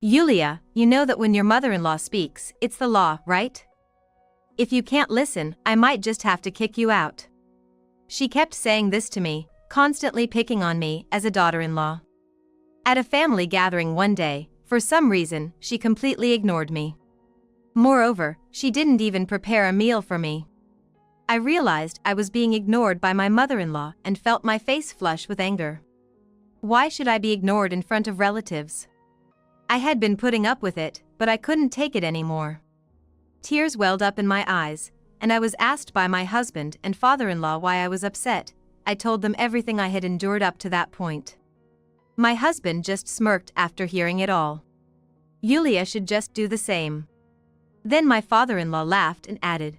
Yulia, you know that when your mother-in-law speaks, it's the law, right? If you can't listen, I might just have to kick you out. She kept saying this to me, constantly picking on me as a daughter-in-law. At a family gathering one day, for some reason, she completely ignored me. Moreover, she didn't even prepare a meal for me. I realized I was being ignored by my mother-in-law and felt my face flush with anger. Why should I be ignored in front of relatives? I had been putting up with it, but I couldn't take it anymore. Tears welled up in my eyes, and I was asked by my husband and father-in-law why I was upset. I told them everything I had endured up to that point. My husband just smirked after hearing it all. Yulia should just do the same. Then my father-in-law laughed and added,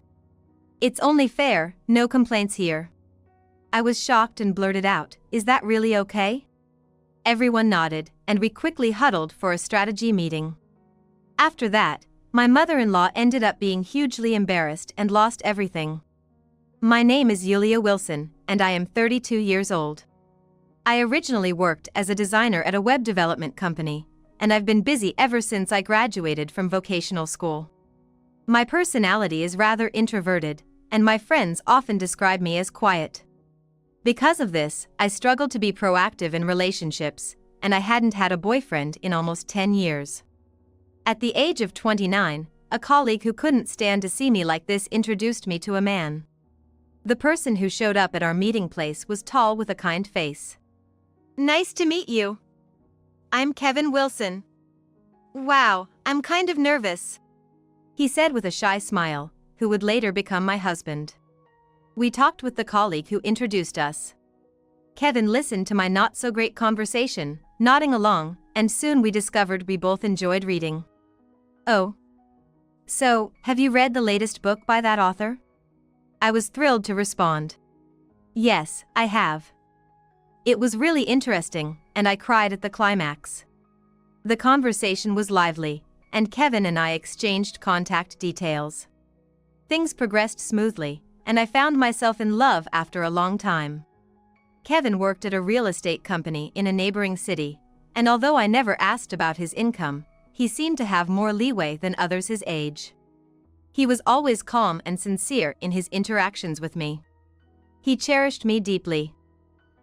"It's only fair, no complaints here." I was shocked and blurted out, "Is that really okay?" Everyone nodded, and we quickly huddled for a strategy meeting. After that, my mother-in-law ended up being hugely embarrassed and lost everything. My name is Yulia Wilson, and I am 32 years old. I originally worked as a designer at a web development company, and I've been busy ever since I graduated from vocational school. My personality is rather introverted, and my friends often describe me as quiet. Because of this, I struggled to be proactive in relationships, and I hadn't had a boyfriend in almost 10 years. At the age of 29, a colleague who couldn't stand to see me like this introduced me to a man. The person who showed up at our meeting place was tall with a kind face. "Nice to meet you. I'm Kevin Wilson." "Wow, I'm kind of nervous," he said with a shy smile, who would later become my husband. We talked with the colleague who introduced us. Kevin listened to my not-so-great conversation, nodding along, and soon we discovered we both enjoyed reading. "Oh. So, have you read the latest book by that author?" I was thrilled to respond. "Yes, I have. It was really interesting, and I cried at the climax." The conversation was lively, and Kevin and I exchanged contact details. Things progressed smoothly, and I found myself in love after a long time. Kevin worked at a real estate company in a neighboring city, and although I never asked about his income, he seemed to have more leeway than others his age. He was always calm and sincere in his interactions with me. He cherished me deeply.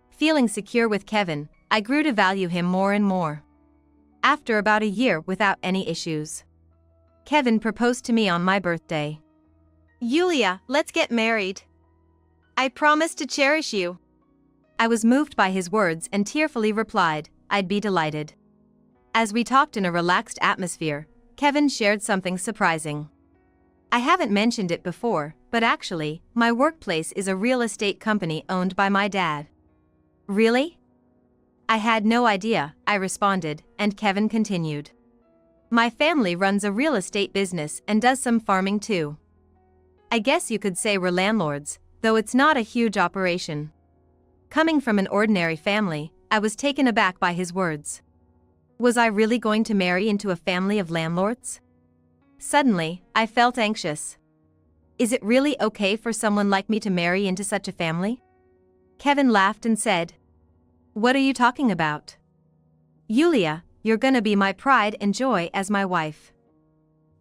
Feeling secure with Kevin, I grew to value him more and more. After about a year without any issues, Kevin proposed to me on my birthday. "Yulia, let's get married. I promise to cherish you." I was moved by his words and tearfully replied, "I'd be delighted." As we talked in a relaxed atmosphere, Kevin shared something surprising. I haven't mentioned it before, but actually, my workplace is a real estate company owned by my dad. "Really?" "I had no idea," I responded, and Kevin continued. "My family runs a real estate business and does some farming too. I guess you could say we're landlords, though it's not a huge operation." Coming from an ordinary family, I was taken aback by his words. Was I really going to marry into a family of landlords? Suddenly, I felt anxious. Is it really okay for someone like me to marry into such a family? Kevin laughed and said, "What are you talking about? Yulia, you're gonna be my pride and joy as my wife.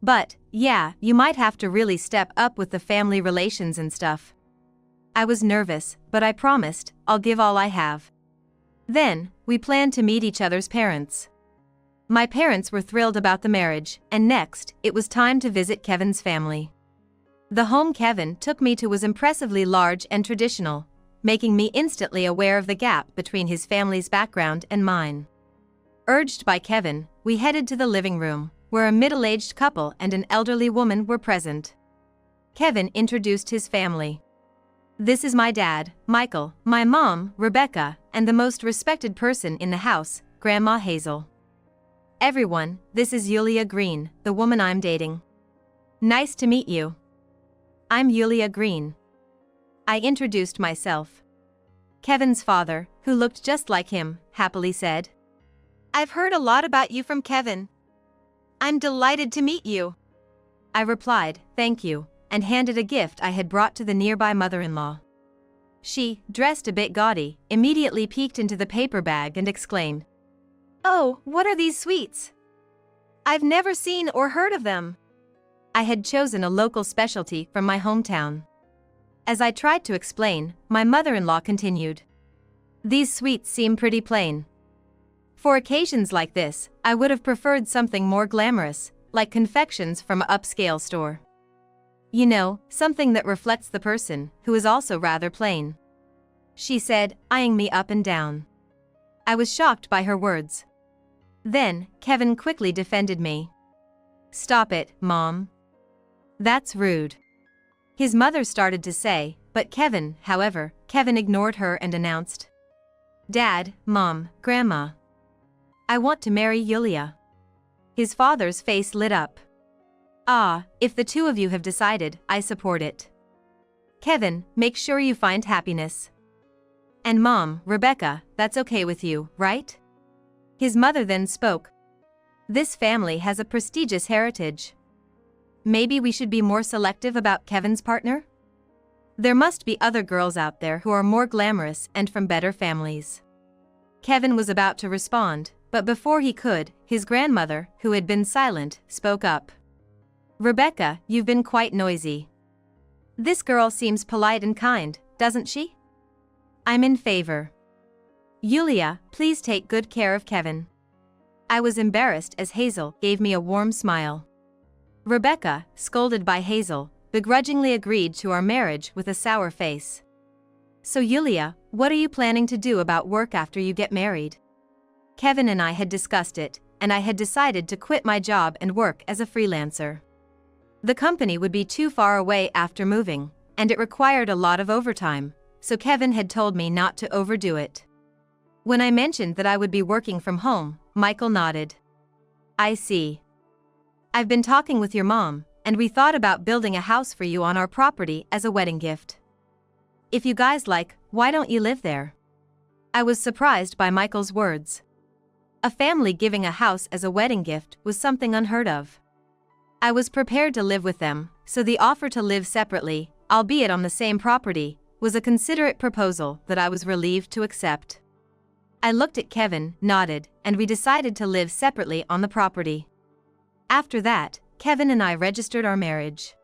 But, yeah, you might have to really step up with the family relations and stuff." I was nervous, but I promised, "I'll give all I have." Then, we planned to meet each other's parents. My parents were thrilled about the marriage, and next, it was time to visit Kevin's family. The home Kevin took me to was impressively large and traditional, making me instantly aware of the gap between his family's background and mine. Urged by Kevin, we headed to the living room, where a middle-aged couple and an elderly woman were present. Kevin introduced his family. "This is my dad, Michael, my mom, Rebecca, and the most respected person in the house, Grandma Hazel. Everyone, this is Yulia Green, the woman I'm dating. Nice to meet you. I'm Yulia Green." I introduced myself. Kevin's father, who looked just like him, happily said, "I've heard a lot about you from Kevin. I'm delighted to meet you." I replied, "Thank you," and handed a gift I had brought to the nearby mother-in-law. She, dressed a bit gaudy, immediately peeked into the paper bag and exclaimed, "Oh, what are these sweets?" I've never seen or heard of them. I had chosen a local specialty from my hometown. As I tried to explain, my mother-in-law continued. These sweets seem pretty plain. For occasions like this, I would have preferred something more glamorous, like confections from an upscale store. You know, something that reflects the person, who is also rather plain. She said, eyeing me up and down. I was shocked by her words. Then, Kevin quickly defended me. Stop it, Mom. That's rude. His mother started to say, but Kevin ignored her and announced. Dad, Mom, Grandma. I want to marry Yulia. His father's face lit up. Ah, if the two of you have decided, I support it. Kevin, make sure you find happiness. And Mom, Rebecca, that's okay with you, right? His mother then spoke. This family has a prestigious heritage. Maybe we should be more selective about Kevin's partner? There must be other girls out there who are more glamorous and from better families. Kevin was about to respond, but before he could, his grandmother, who had been silent, spoke up. Rebecca, you've been quite noisy. This girl seems polite and kind, doesn't she? I'm in favor. Yulia, please take good care of Kevin. I was embarrassed as Hazel gave me a warm smile. Rebecca, scolded by Hazel, begrudgingly agreed to our marriage with a sour face. So Yulia, what are you planning to do about work after you get married? Kevin and I had discussed it, and I had decided to quit my job and work as a freelancer. The company would be too far away after moving, and it required a lot of overtime, so Kevin had told me not to overdo it. When I mentioned that I would be working from home, Michael nodded. I see. I've been talking with your mom, and we thought about building a house for you on our property as a wedding gift. If you guys like, why don't you live there? I was surprised by Michael's words. A family giving a house as a wedding gift was something unheard of. I was prepared to live with them, so the offer to live separately, albeit on the same property, was a considerate proposal that I was relieved to accept. I looked at Kevin, nodded, and we decided to live separately on the property. After that, Kevin and I registered our marriage.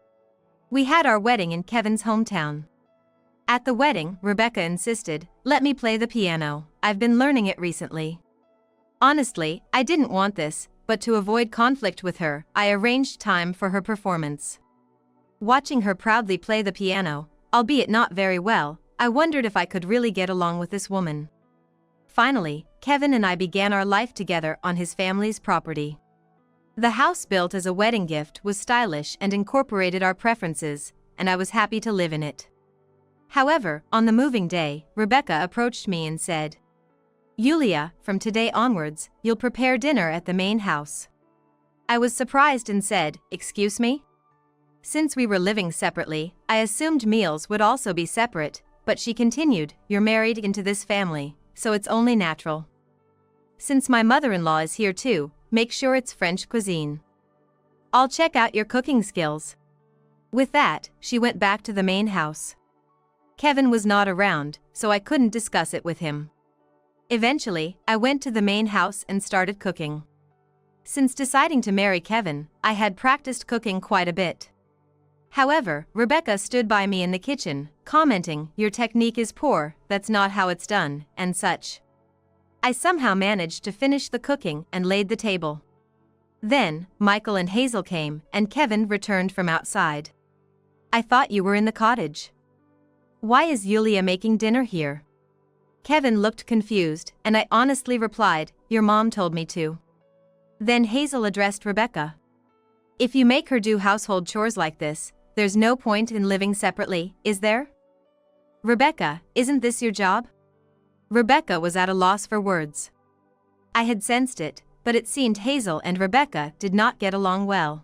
We had our wedding in Kevin's hometown. At the wedding, Rebecca insisted, let me play the piano, I've been learning it recently. Honestly, I didn't want this, but to avoid conflict with her, I arranged time for her performance. Watching her proudly play the piano, albeit not very well, I wondered if I could really get along with this woman. Finally, Kevin and I began our life together on his family's property. The house built as a wedding gift was stylish and incorporated our preferences, and I was happy to live in it. However, on the moving day, Rebecca approached me and said, Yulia, from today onwards, you'll prepare dinner at the main house. I was surprised and said, excuse me? Since we were living separately, I assumed meals would also be separate, but she continued, you're married into this family, so it's only natural. Since my mother-in-law is here too, make sure it's French cuisine. I'll check out your cooking skills. With that, she went back to the main house. Kevin was not around, so I couldn't discuss it with him. Eventually, I went to the main house and started cooking. Since deciding to marry Kevin, I had practiced cooking quite a bit. However, Rebecca stood by me in the kitchen, commenting, your technique is poor, that's not how it's done, and such. I somehow managed to finish the cooking and laid the table. Then, Michael and Hazel came, and Kevin returned from outside. I thought you were in the cottage. Why is Yulia making dinner here? Kevin looked confused, and I honestly replied, your mom told me to. Then Hazel addressed Rebecca. If you make her do household chores like this, there's no point in living separately, is there? Rebecca, isn't this your job? Rebecca was at a loss for words. I had sensed it, but it seemed Hazel and Rebecca did not get along well.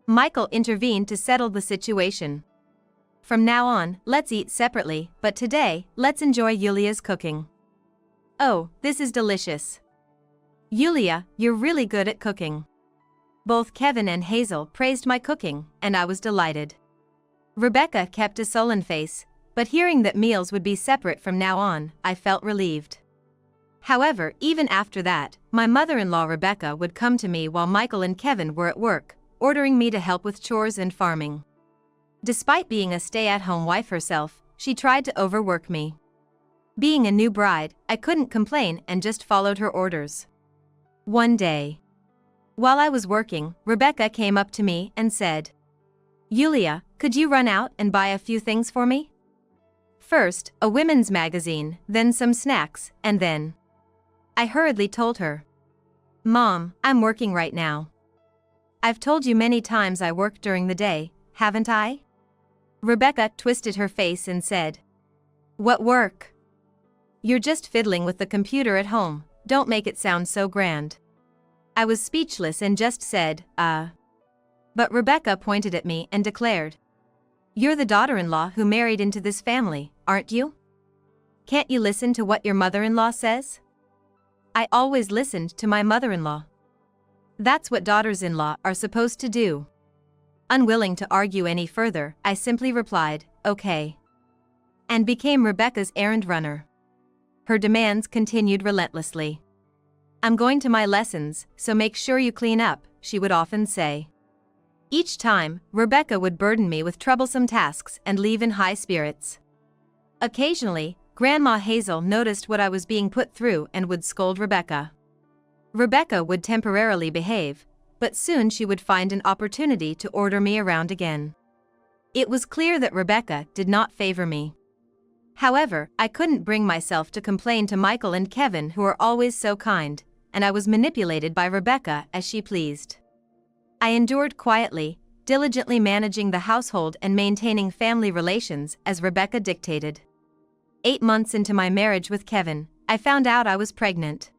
Michael intervened to settle the situation. From now on, let's eat separately, but today, let's enjoy Yulia's cooking. Oh, this is delicious. Yulia, you're really good at cooking. Both Kevin and Hazel praised my cooking, and I was delighted. Rebecca kept a sullen face, but hearing that meals would be separate from now on, I felt relieved. However, even after that, my mother-in-law Rebecca would come to me while Michael and Kevin were at work, ordering me to help with chores and farming. Despite being a stay-at-home wife herself, she tried to overwork me. Being a new bride, I couldn't complain and just followed her orders. One day, while I was working, Rebecca came up to me and said, "Yulia, could you run out and buy a few things for me? First, a women's magazine, then some snacks, and then..." I hurriedly told her, "Mom, I'm working right now." "I've told you many times I work during the day, haven't I?" Rebecca twisted her face and said, "What work? You're just fiddling with the computer at home, don't make it sound so grand." I was speechless and just said, But Rebecca pointed at me and declared, "You're the daughter-in-law who married into this family, aren't you? Can't you listen to what your mother-in-law says?" I always listened to my mother-in-law. That's what daughters-in-law are supposed to do. Unwilling to argue any further, I simply replied, "Okay," and became Rebecca's errand runner. Her demands continued relentlessly. "I'm going to my lessons, so make sure you clean up," she would often say. Each time, Rebecca would burden me with troublesome tasks and leave in high spirits. Occasionally, Grandma Hazel noticed what I was being put through and would scold Rebecca. Rebecca would temporarily behave, but soon she would find an opportunity to order me around again. It was clear that Rebecca did not favor me. However, I couldn't bring myself to complain to Michael and Kevin, who are always so kind, and I was manipulated by Rebecca as she pleased. I endured quietly, diligently managing the household and maintaining family relations as Rebecca dictated. 8 months into my marriage with Kevin, I found out I was pregnant.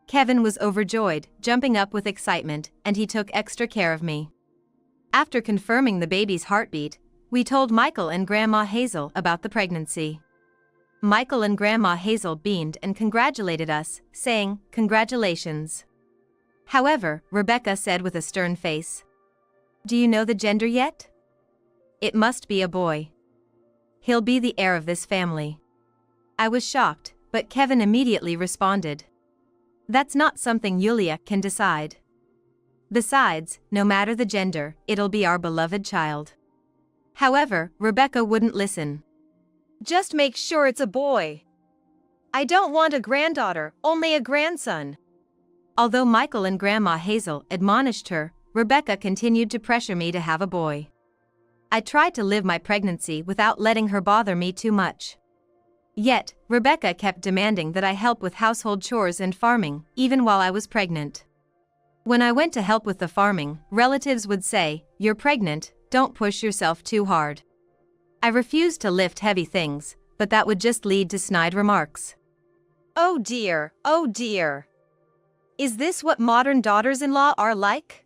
Kevin was overjoyed, jumping up with excitement, and he took extra care of me. After confirming the baby's heartbeat, we told Michael and Grandma Hazel about the pregnancy. Michael and Grandma Hazel beamed and congratulated us, saying, "Congratulations." However, Rebecca said with a stern face, "Do you know the gender yet? It must be a boy. He'll be the heir of this family." I was shocked, but Kevin immediately responded, "That's not something Yulia can decide. Besides, no matter the gender, it'll be our beloved child." However, Rebecca wouldn't listen. "Just make sure it's a boy. I don't want a granddaughter, only a grandson." Although Michael and Grandma Hazel admonished her, Rebecca continued to pressure me to have a boy. I tried to live my pregnancy without letting her bother me too much. Yet, Rebecca kept demanding that I help with household chores and farming, even while I was pregnant. When I went to help with the farming, relatives would say, "You're pregnant, don't push yourself too hard." I refused to lift heavy things, but that would just lead to snide remarks. Oh dear, oh dear. Is this what modern daughters-in-law are like?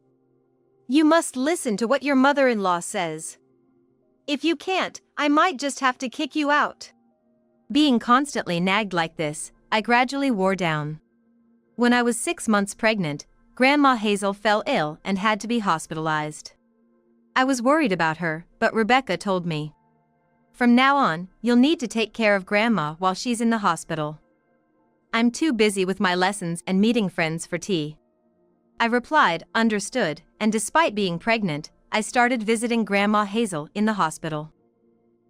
You must listen to what your mother-in-law says. If you can't, I might just have to kick you out. Being constantly nagged like this, I gradually wore down. When I was 6 months pregnant, Grandma Hazel fell ill and had to be hospitalized. I was worried about her, but Rebecca told me, "From now on, you'll need to take care of Grandma while she's in the hospital." "I'm too busy with my lessons and meeting friends for tea." I replied, "Understood," and despite being pregnant, I started visiting Grandma Hazel in the hospital.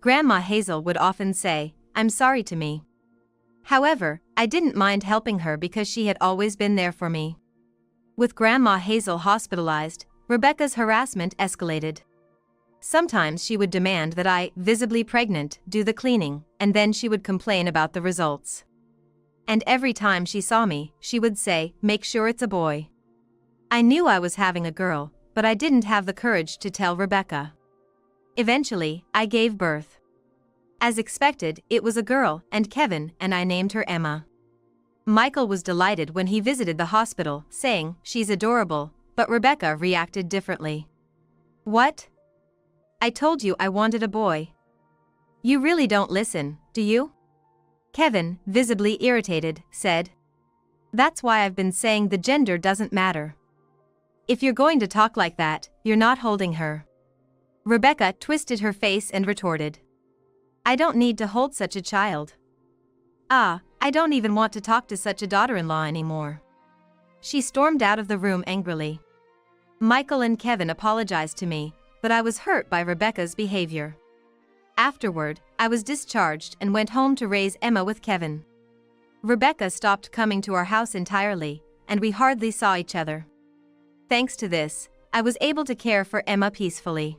Grandma Hazel would often say, "I'm sorry" to me. However, I didn't mind helping her because she had always been there for me. With Grandma Hazel hospitalized, Rebecca's harassment escalated. Sometimes she would demand that I, visibly pregnant, do the cleaning, and then she would complain about the results. And every time she saw me, she would say, "Make sure it's a boy." I knew I was having a girl, but I didn't have the courage to tell Rebecca. Eventually, I gave birth. As expected, it was a girl, and Kevin and I named her Emma. Michael was delighted when he visited the hospital, saying, "She's adorable," but Rebecca reacted differently. "What? I told you I wanted a boy. You really don't listen, do you?" Kevin, visibly irritated, said, "That's why I've been saying the gender doesn't matter. If you're going to talk like that, you're not holding her." Rebecca twisted her face and retorted, "I don't need to hold such a child." "Ah, I don't even want to talk to such a daughter-in-law anymore." She stormed out of the room angrily. Michael and Kevin apologized to me, but I was hurt by Rebecca's behavior. Afterward, I was discharged and went home to raise Emma with Kevin. Rebecca stopped coming to our house entirely, and we hardly saw each other. Thanks to this, I was able to care for Emma peacefully.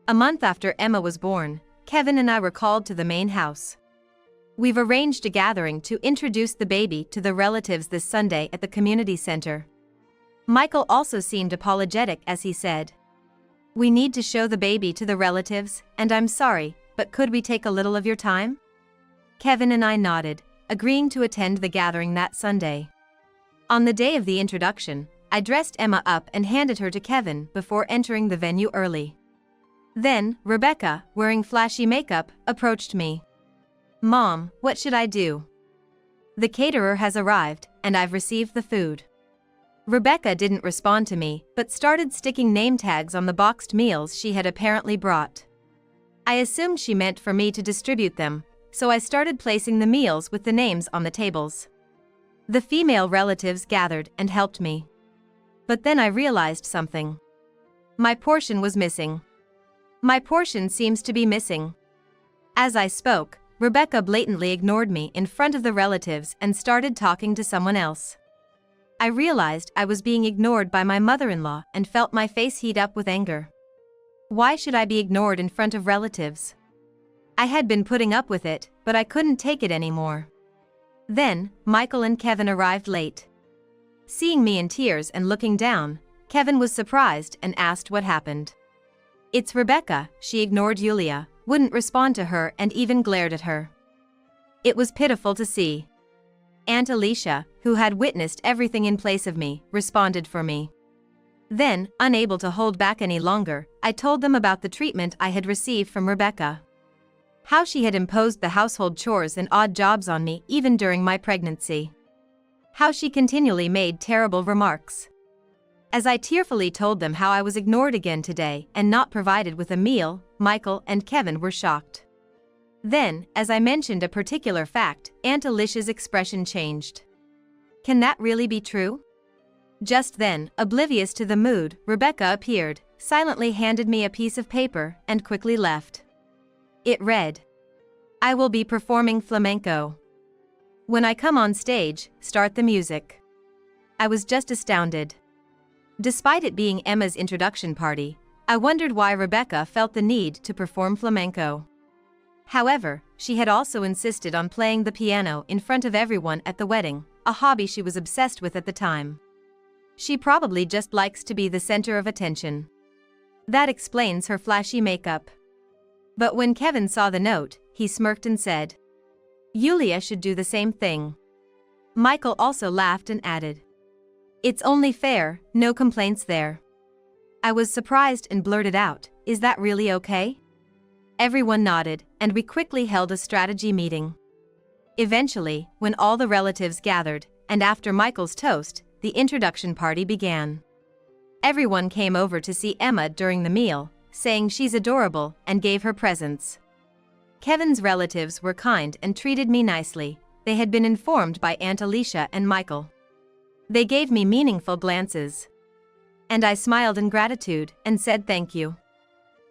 A month after Emma was born, Kevin and I were called to the main house. We've arranged a gathering to introduce the baby to the relatives this Sunday at the community center. Michael also seemed apologetic as he said, "We need to show the baby to the relatives, and I'm sorry, but could we take a little of your time?" Kevin and I nodded, agreeing to attend the gathering that Sunday. On the day of the introduction, I dressed Emma up and handed her to Kevin before entering the venue early. Then, Rebecca, wearing flashy makeup, approached me. "Mom, what should I do? The caterer has arrived, and I've received the food." Rebecca didn't respond to me, but started sticking name tags on the boxed meals she had apparently brought. I assumed she meant for me to distribute them, so I started placing the meals with the names on the tables. The female relatives gathered and helped me. But then I realized something. My portion was missing. My portion seems to be missing. As I spoke, Rebecca blatantly ignored me in front of the relatives and started talking to someone else. I realized I was being ignored by my mother-in-law and felt my face heat up with anger. Why should I be ignored in front of relatives? I had been putting up with it, but I couldn't take it anymore. Then, Michael and Kevin arrived late. Seeing me in tears and looking down, Kevin was surprised and asked what happened. "It's Rebecca," she ignored Yulia, wouldn't respond to her and even glared at her. It was pitiful to see. Aunt Alicia, who had witnessed everything in place of me, responded for me. Then, unable to hold back any longer, I told them about the treatment I had received from Rebecca. How she had imposed the household chores and odd jobs on me even during my pregnancy. How she continually made terrible remarks. As I tearfully told them how I was ignored again today and not provided with a meal, Michael and Kevin were shocked. Then, as I mentioned a particular fact, Aunt Alicia's expression changed. Can that really be true? Just then, oblivious to the mood, Rebecca appeared, silently handed me a piece of paper, and quickly left. It read, "I will be performing flamenco. When I come on stage, start the music." I was just astounded. Despite it being Emma's introduction party, I wondered why Rebecca felt the need to perform flamenco. However, she had also insisted on playing the piano in front of everyone at the wedding, a hobby she was obsessed with at the time. She probably just likes to be the center of attention. That explains her flashy makeup. But when Kevin saw the note, he smirked and said, "Yulia should do the same thing." Michael also laughed and added, "It's only fair, no complaints there." I was surprised and blurted out, "Is that really okay?" Everyone nodded, and we quickly held a strategy meeting. Eventually, when all the relatives gathered, and after Michael's toast, the introduction party began. Everyone came over to see Emma during the meal, saying she's adorable, and gave her presents. Kevin's relatives were kind and treated me nicely. They had been informed by Aunt Alicia and Michael. They gave me meaningful glances. And I smiled in gratitude and said thank you.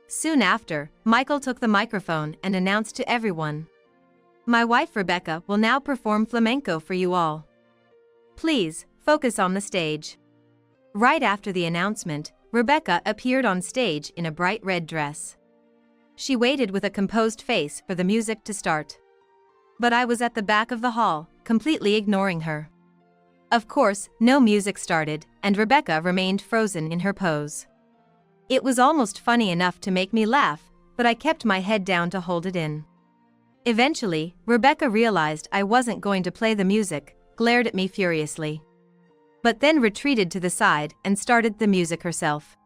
Soon after, Michael took the microphone and announced to everyone, "My wife Rebecca will now perform flamenco for you all. Please, focus on the stage." Right after the announcement, Rebecca appeared on stage in a bright red dress. She waited with a composed face for the music to start. But I was at the back of the hall, completely ignoring her. Of course, no music started, and Rebecca remained frozen in her pose. It was almost funny enough to make me laugh, but I kept my head down to hold it in. Eventually, Rebecca realized I wasn't going to play the music, glared at me furiously. But then retreated to the side and started the music herself.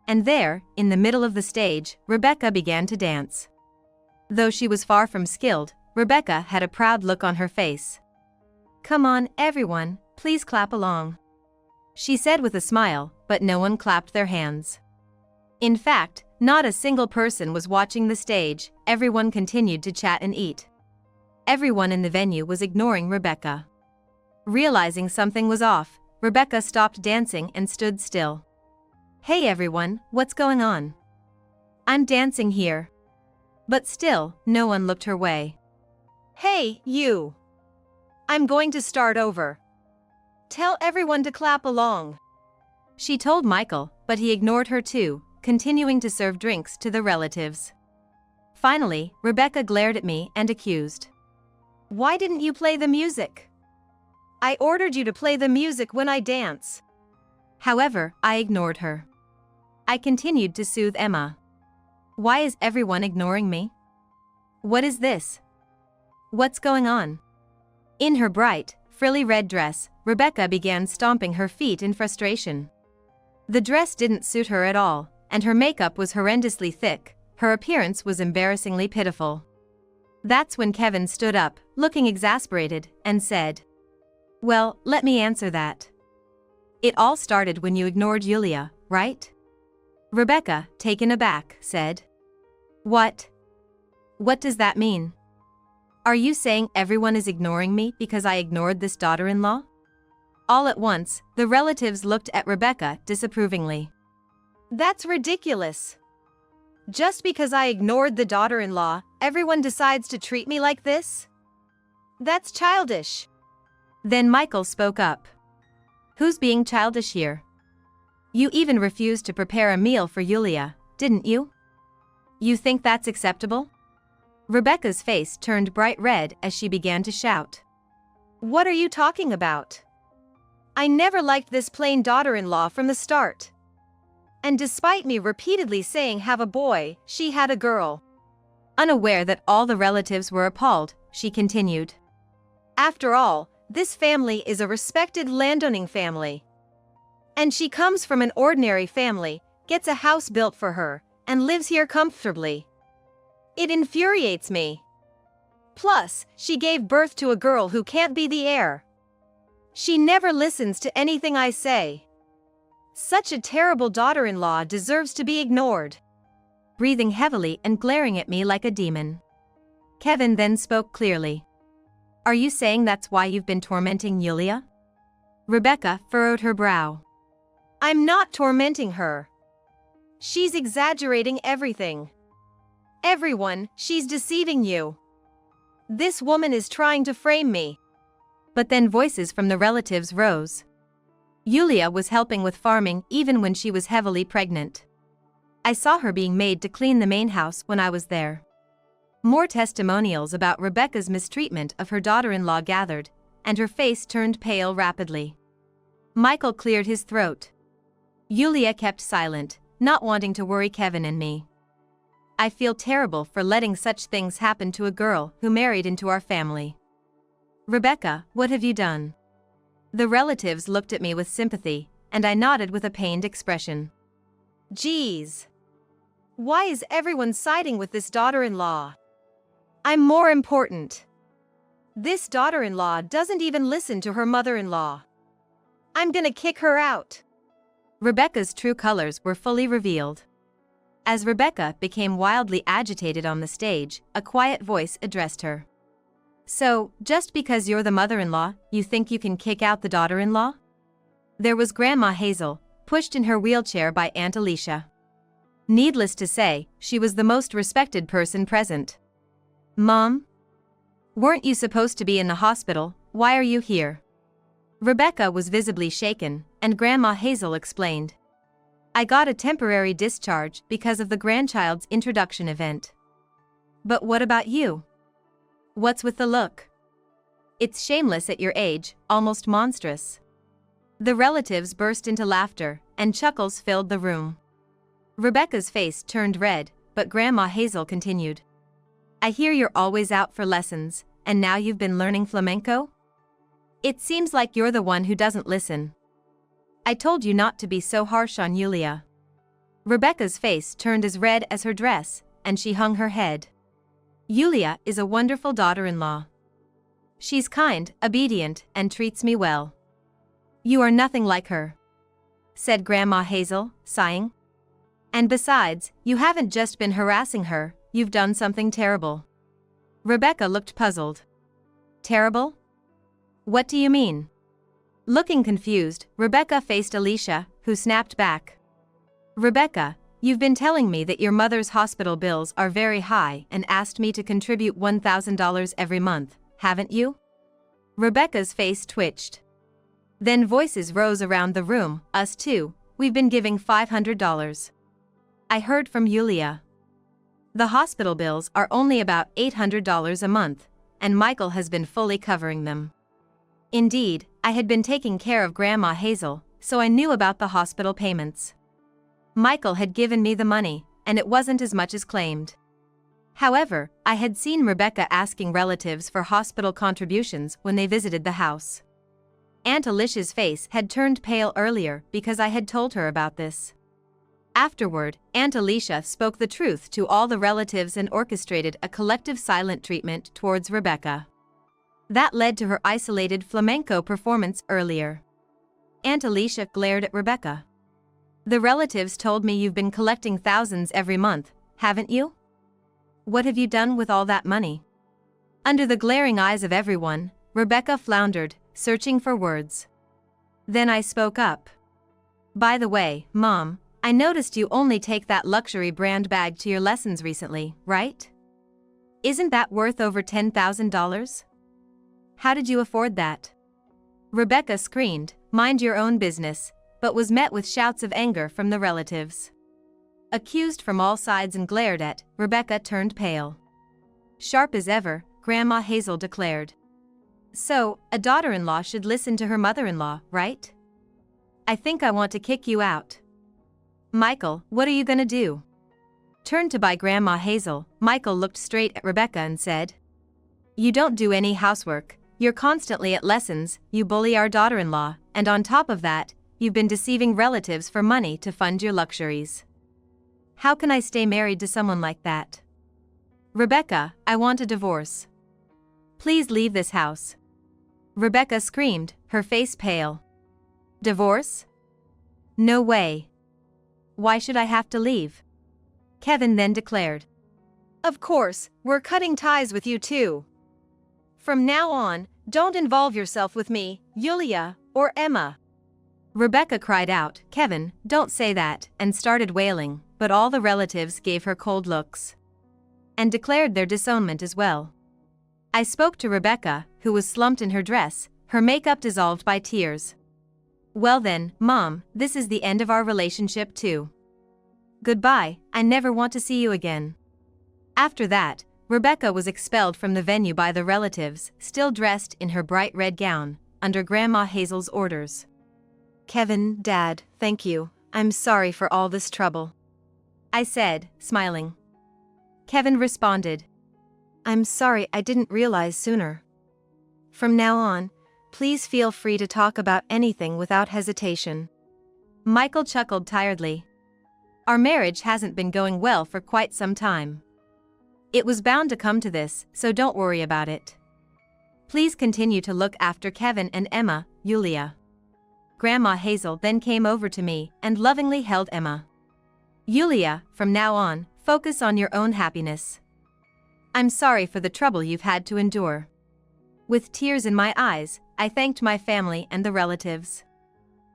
And there, in the middle of the stage, Rebecca began to dance. Though she was far from skilled, Rebecca had a proud look on her face. "Come on, everyone, please clap along," she said with a smile, but no one clapped their hands. In fact, not a single person was watching the stage, everyone continued to chat and eat. Everyone in the venue was ignoring Rebecca. Realizing something was off, Rebecca stopped dancing and stood still. "Hey everyone, what's going on? I'm dancing here." But still, no one looked her way. "Hey, you! I'm going to start over. Tell everyone to clap along," she told Michael, but he ignored her too, continuing to serve drinks to the relatives. Finally, Rebecca glared at me and accused. "Why didn't you play the music? I ordered you to play the music when I dance." However, I ignored her. I continued to soothe Emma. "Why is everyone ignoring me? What is this? What's going on?" In her bright, frilly red dress, Rebecca began stomping her feet in frustration. The dress didn't suit her at all, and her makeup was horrendously thick. Her appearance was embarrassingly pitiful. That's when Kevin stood up, looking exasperated, and said, "Well, let me answer that. It all started when you ignored Yulia, right?" Rebecca, taken aback, said, "What? What does that mean? Are you saying everyone is ignoring me because I ignored this daughter-in-law?" All at once, the relatives looked at Rebecca disapprovingly. "That's ridiculous. Just because I ignored the daughter-in-law, everyone decides to treat me like this? That's childish." Then Michael spoke up. "Who's being childish here? You even refused to prepare a meal for Yulia, didn't you? You think that's acceptable?" Rebecca's face turned bright red as she began to shout. "What are you talking about? I never liked this plain daughter-in-law from the start. And despite me repeatedly saying have a boy, she had a girl." Unaware that all the relatives were appalled, she continued. "After all, this family is a respected landowning family. And she comes from an ordinary family, gets a house built for her, and lives here comfortably. It infuriates me. Plus, she gave birth to a girl who can't be the heir. She never listens to anything I say. Such a terrible daughter-in-law deserves to be ignored." Breathing heavily and glaring at me like a demon, Kevin then spoke clearly. "Are you saying that's why you've been tormenting Yulia?" Rebecca furrowed her brow. "I'm not tormenting her. She's exaggerating everything. Everyone, she's deceiving you. This woman is trying to frame me." But then voices from the relatives rose. Yulia was helping with farming even when she was heavily pregnant. I saw her being made to clean the main house when I was there. More testimonials about Rebecca's mistreatment of her daughter-in-law gathered, and her face turned pale rapidly. Michael cleared his throat. Yulia kept silent, not wanting to worry Kevin and me. "I feel terrible for letting such things happen to a girl who married into our family. Rebecca, what have you done?" The relatives looked at me with sympathy, and I nodded with a pained expression. "Geez. Why is everyone siding with this daughter-in-law? I'm more important. This daughter-in-law doesn't even listen to her mother-in-law. I'm gonna kick her out." Rebecca's true colors were fully revealed. As Rebecca became wildly agitated on the stage, a quiet voice addressed her. "So, just because you're the mother-in-law, you think you can kick out the daughter-in-law?" There was Grandma Hazel, pushed in her wheelchair by Aunt Alicia. Needless to say, she was the most respected person present. "Mom? Weren't you supposed to be in the hospital? Why are you here?" Rebecca was visibly shaken, and Grandma Hazel explained. "I got a temporary discharge because of the grandchild's introduction event." "But what about you? What's with the look? It's shameless at your age, almost monstrous." The relatives burst into laughter, and chuckles filled the room. Rebecca's face turned red, but Grandma Hazel continued. "I hear you're always out for lessons, and now you've been learning flamenco? It seems like you're the one who doesn't listen. I told you not to be so harsh on Yulia." Rebecca's face turned as red as her dress, and she hung her head. "Yulia is a wonderful daughter-in-law. She's kind, obedient, and treats me well." "You are nothing like her," said Grandma Hazel, sighing. "And besides, you haven't just been harassing her, you've done something terrible." Rebecca looked puzzled. Terrible? What do you mean? Looking confused, Rebecca faced Alicia, who snapped back. Rebecca, you've been telling me that your mother's hospital bills are very high and asked me to contribute $1,000 every month, haven't you? Rebecca's face twitched. Then voices rose around the room, us too, we've been giving $500. I heard from Yulia. The hospital bills are only about $800 a month, and Michael has been fully covering them. Indeed, I had been taking care of Grandma Hazel, so I knew about the hospital payments. Michael had given me the money, and it wasn't as much as claimed. However, I had seen Rebecca asking relatives for hospital contributions when they visited the house. Aunt Alicia's face had turned pale earlier because I had told her about this. Afterward, Aunt Alicia spoke the truth to all the relatives and orchestrated a collective silent treatment towards Rebecca. That led to her isolated flamenco performance earlier. Aunt Alicia glared at Rebecca. The relatives told me you've been collecting thousands every month, haven't you? What have you done with all that money? Under the glaring eyes of everyone, Rebecca floundered, searching for words. Then I spoke up. By the way, Mom, I noticed you only take that luxury brand bag to your lessons recently, right? Isn't that worth over $10,000? How did you afford that? Rebecca screamed, mind your own business, but was met with shouts of anger from the relatives. Accused from all sides and glared at, Rebecca turned pale. Sharp as ever, Grandma Hazel declared. So, a daughter-in-law should listen to her mother-in-law, right? I think I want to kick you out. Michael, what are you gonna do? Turned to by Grandma Hazel, Michael looked straight at Rebecca and said, You don't do any housework, you're constantly at lessons, you bully our daughter-in-law, and on top of that, you've been deceiving relatives for money to fund your luxuries. How can I stay married to someone like that? Rebecca, I want a divorce. Please leave this house. Rebecca screamed, her face pale. Divorce? No way. Why should I have to leave? Kevin then declared. Of course, we're cutting ties with you too. From now on, don't involve yourself with me, Yulia, or Emma. Rebecca cried out, Kevin, don't say that, and started wailing, but all the relatives gave her cold looks. And declared their disownment as well. I spoke to Rebecca, who was slumped in her dress, her makeup dissolved by tears. Well then, Mom, this is the end of our relationship too. Goodbye, I never want to see you again. After that, Rebecca was expelled from the venue by the relatives, still dressed in her bright red gown, under Grandma Hazel's orders. Kevin, Dad, thank you, I'm sorry for all this trouble. I said, smiling. Kevin responded. I'm sorry I didn't realize sooner. From now on, please feel free to talk about anything without hesitation. Michael chuckled tiredly. Our marriage hasn't been going well for quite some time. It was bound to come to this, so don't worry about it. Please continue to look after Kevin and Emma, Yulia. Grandma Hazel then came over to me and lovingly held Emma. Yulia, from now on, focus on your own happiness. I'm sorry for the trouble you've had to endure. With tears in my eyes, I thanked my family and the relatives.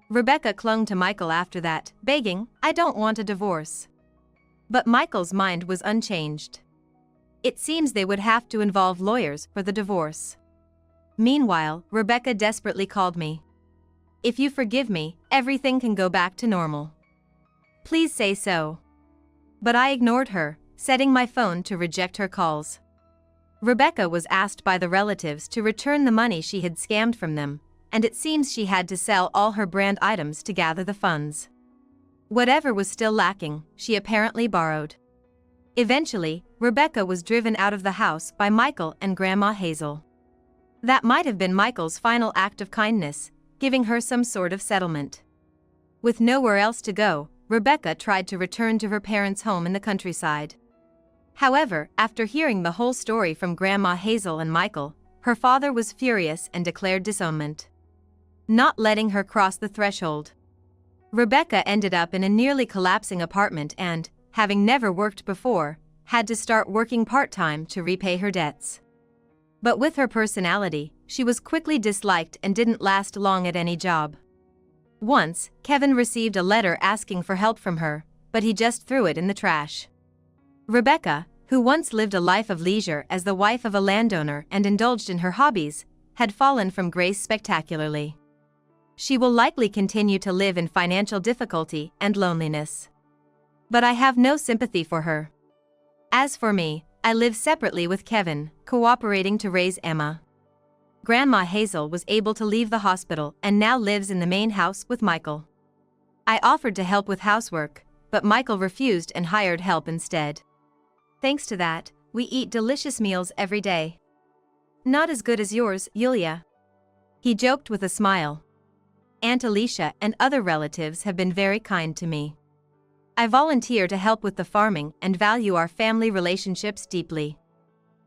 Rebecca clung to Michael after that, begging, I don't want a divorce. But Michael's mind was unchanged. It seems they would have to involve lawyers for the divorce. Meanwhile, Rebecca desperately called me. If you forgive me, everything can go back to normal. Please say so. But I ignored her, setting my phone to reject her calls. Rebecca was asked by the relatives to return the money she had scammed from them, and it seems she had to sell all her brand items to gather the funds. Whatever was still lacking, she apparently borrowed. Eventually, Rebecca was driven out of the house by Michael and Grandma Hazel. That might have been Michael's final act of kindness, giving her some sort of settlement. With nowhere else to go, Rebecca tried to return to her parents' home in the countryside. However, after hearing the whole story from Grandma Hazel and Michael, her father was furious and declared disownment, not letting her cross the threshold. Rebecca ended up in a nearly collapsing apartment and, having never worked before, had to start working part-time to repay her debts. But with her personality, she was quickly disliked and didn't last long at any job. Once, Kevin received a letter asking for help from her, but he just threw it in the trash. Rebecca, who once lived a life of leisure as the wife of a landowner and indulged in her hobbies, had fallen from grace spectacularly. She will likely continue to live in financial difficulty and loneliness. But I have no sympathy for her. As for me, I live separately with Kevin, cooperating to raise Emma. Grandma Hazel was able to leave the hospital and now lives in the main house with Michael. I offered to help with housework, but Michael refused and hired help instead. Thanks to that, we eat delicious meals every day. Not as good as yours, Yulia. He joked with a smile. Aunt Alicia and other relatives have been very kind to me. I volunteer to help with the farming and value our family relationships deeply.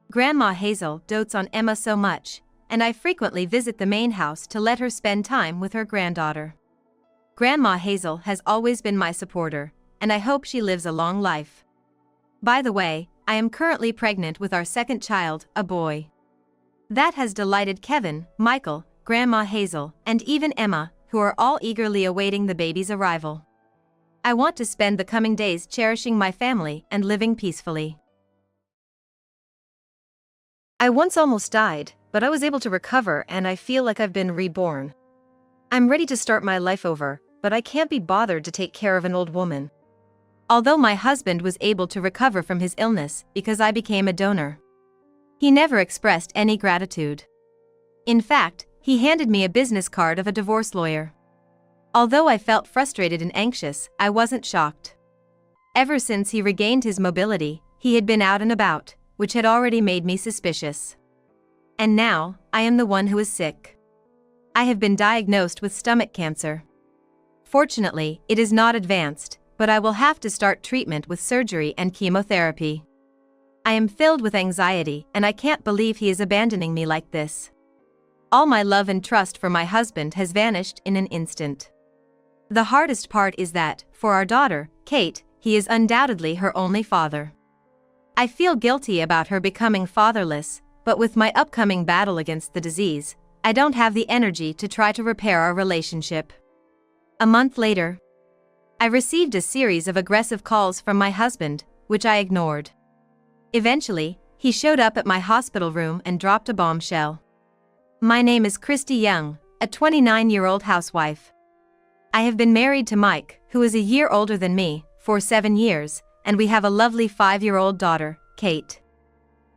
Grandma Hazel dotes on Emma so much, and I frequently visit the main house to let her spend time with her granddaughter. Grandma Hazel has always been my supporter, and I hope she lives a long life. By the way, I am currently pregnant with our second child, a boy. That has delighted Kevin, Michael, Grandma Hazel, and even Emma, who are all eagerly awaiting the baby's arrival. I want to spend the coming days cherishing my family and living peacefully. I once almost died, but I was able to recover and I feel like I've been reborn. I'm ready to start my life over, but I can't be bothered to take care of an old woman. Although my husband was able to recover from his illness because I became a donor. He never expressed any gratitude. In fact, he handed me a business card of a divorce lawyer. Although I felt frustrated and anxious, I wasn't shocked. Ever since he regained his mobility, he had been out and about, which had already made me suspicious. And now, I am the one who is sick. I have been diagnosed with stomach cancer. Fortunately, it is not advanced, but I will have to start treatment with surgery and chemotherapy. I am filled with anxiety and I can't believe he is abandoning me like this. All my love and trust for my husband has vanished in an instant. The hardest part is that, for our daughter, Kate, he is undoubtedly her only father. I feel guilty about her becoming fatherless, but with my upcoming battle against the disease, I don't have the energy to try to repair our relationship. A month later, I received a series of aggressive calls from my husband, which I ignored. Eventually, he showed up at my hospital room and dropped a bombshell. My name is Christy Young, a 29-year-old housewife. I have been married to Mike, who is a year older than me, for 7 years, and we have a lovely 5-year-old daughter, Kate.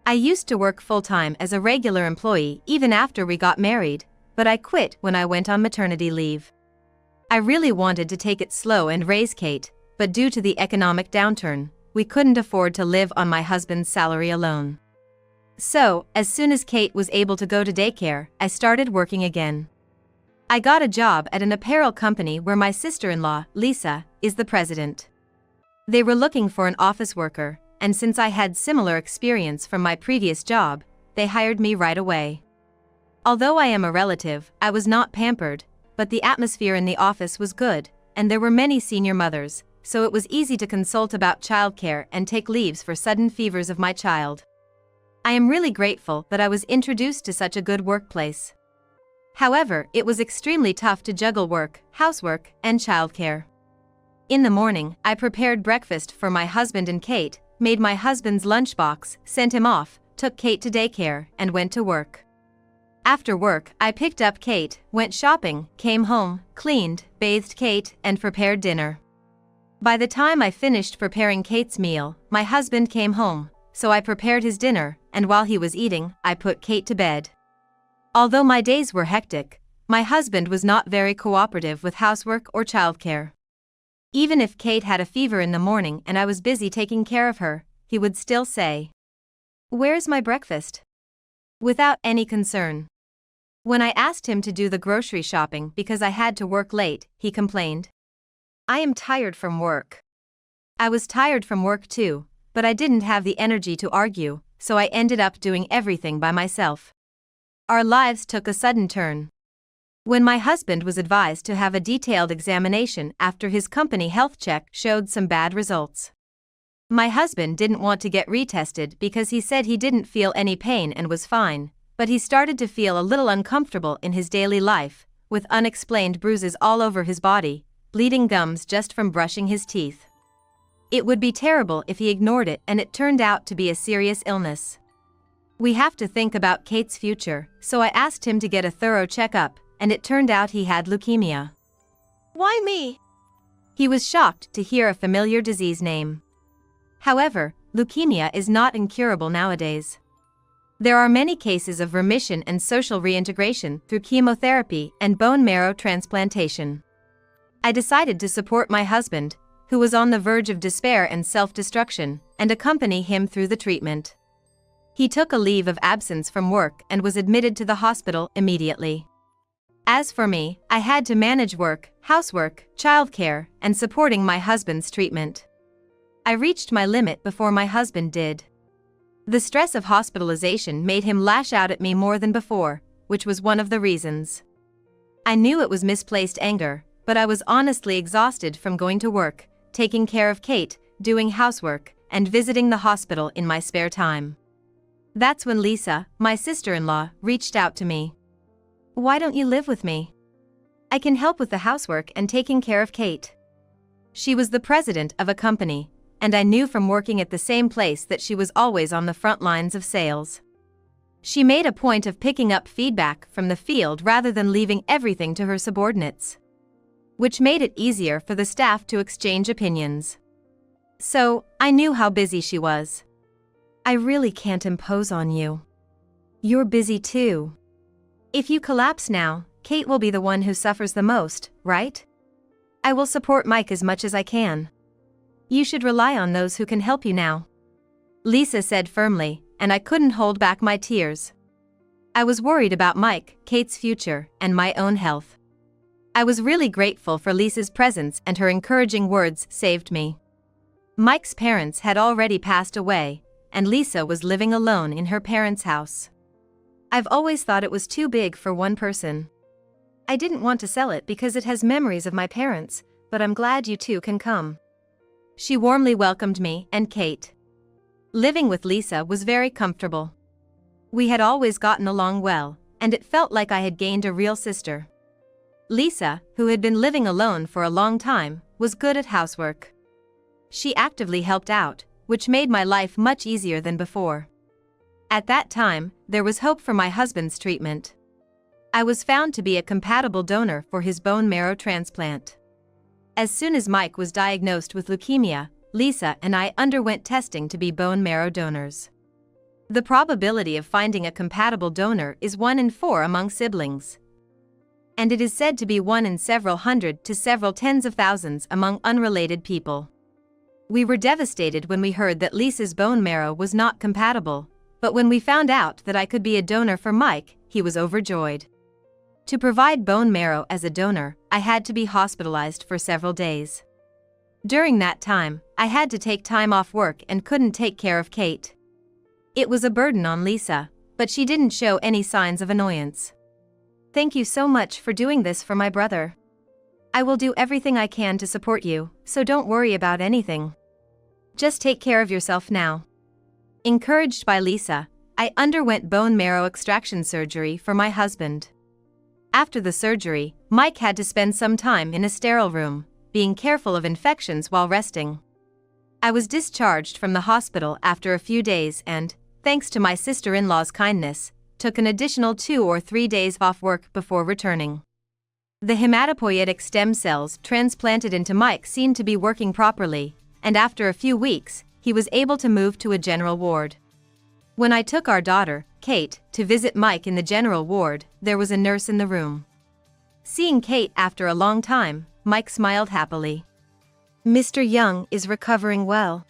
I used to work full-time as a regular employee even after we got married, but I quit when I went on maternity leave. I really wanted to take it slow and raise Kate, but due to the economic downturn, we couldn't afford to live on my husband's salary alone. So, as soon as Kate was able to go to daycare, I started working again. I got a job at an apparel company where my sister-in-law, Lisa, is the president. They were looking for an office worker, and since I had similar experience from my previous job, they hired me right away. Although I am a relative, I was not pampered, but the atmosphere in the office was good, and there were many senior mothers, so it was easy to consult about childcare and take leaves for sudden fevers of my child. I am really grateful that I was introduced to such a good workplace. However, it was extremely tough to juggle work, housework, and childcare. In the morning, I prepared breakfast for my husband and Kate, made my husband's lunchbox, sent him off, took Kate to daycare, and went to work. After work, I picked up Kate, went shopping, came home, cleaned, bathed Kate, and prepared dinner. By the time I finished preparing Kate's meal, my husband came home, so I prepared his dinner, and while he was eating, I put Kate to bed. Although my days were hectic, my husband was not very cooperative with housework or childcare. Even if Kate had a fever in the morning and I was busy taking care of her, he would still say, "Where's my breakfast?" without any concern. When I asked him to do the grocery shopping because I had to work late, he complained, "I am tired from work." I was tired from work too, but I didn't have the energy to argue, so I ended up doing everything by myself. Our lives took a sudden turn. When my husband was advised to have a detailed examination after his company health check showed some bad results. My husband didn't want to get retested because he said he didn't feel any pain and was fine, But he started to feel a little uncomfortable in his daily life, with unexplained bruises all over his body, bleeding gums just from brushing his teeth. It would be terrible if he ignored it and it turned out to be a serious illness. We have to think about Kate's future, so I asked him to get a thorough checkup, and it turned out he had leukemia. Why me? He was shocked to hear a familiar disease name. However, leukemia is not incurable nowadays. There are many cases of remission and social reintegration through chemotherapy and bone marrow transplantation. I decided to support my husband, who was on the verge of despair and self-destruction, and accompany him through the treatment. He took a leave of absence from work and was admitted to the hospital immediately. As for me, I had to manage work, housework, childcare, and supporting my husband's treatment. I reached my limit before my husband did. The stress of hospitalization made him lash out at me more than before, which was one of the reasons. I knew it was misplaced anger, but I was honestly exhausted from going to work, taking care of Kate, doing housework, and visiting the hospital in my spare time. That's when Lisa, my sister-in-law, reached out to me. "Why don't you live with me? I can help with the housework and taking care of Kate." She was the president of a company, and I knew from working at the same place that she was always on the front lines of sales. She made a point of picking up feedback from the field rather than leaving everything to her subordinates, which made it easier for the staff to exchange opinions. So, I knew how busy she was. "I really can't impose on you. You're busy too. If you collapse now, Kate will be the one who suffers the most, right? I will support Mike as much as I can. You should rely on those who can help you now," Lisa said firmly, and I couldn't hold back my tears. I was worried about Mike, Kate's future, and my own health. I was really grateful for Lisa's presence, and her encouraging words saved me. Mike's parents had already passed away, and Lisa was living alone in her parents' house. I've always thought it was too big for one person. I didn't want to sell it because it has memories of my parents, but I'm glad you two can come. She warmly welcomed me and Kate. Living with Lisa was very comfortable. We had always gotten along well, and it felt like I had gained a real sister. Lisa, who had been living alone for a long time, was good at housework. She actively helped out, which made my life much easier than before. At that time, there was hope for my husband's treatment. I was found to be a compatible donor for his bone marrow transplant. As soon as Mike was diagnosed with leukemia, Lisa and I underwent testing to be bone marrow donors. The probability of finding a compatible donor is 1 in 4 among siblings, and it is said to be 1 in several hundred to several tens of thousands among unrelated people. We were devastated when we heard that Lisa's bone marrow was not compatible, but when we found out that I could be a donor for Mike, he was overjoyed. To provide bone marrow as a donor, I had to be hospitalized for several days. During that time, I had to take time off work and couldn't take care of Kate. It was a burden on Lisa, but she didn't show any signs of annoyance. "Thank you so much for doing this for my brother. I will do everything I can to support you, so don't worry about anything. Just take care of yourself now." Encouraged by Lisa, I underwent bone marrow extraction surgery for my husband. After the surgery, Mike had to spend some time in a sterile room, being careful of infections while resting. I was discharged from the hospital after a few days and, thanks to my sister-in-law's kindness, took an additional 2 or 3 days off work before returning. The hematopoietic stem cells transplanted into Mike seemed to be working properly, and after a few weeks, he was able to move to a general ward. When I took our daughter, Kate, to visit Mike in the general ward, there was a nurse in the room. Seeing Kate after a long time, Mike smiled happily. "Mr. Young is recovering well.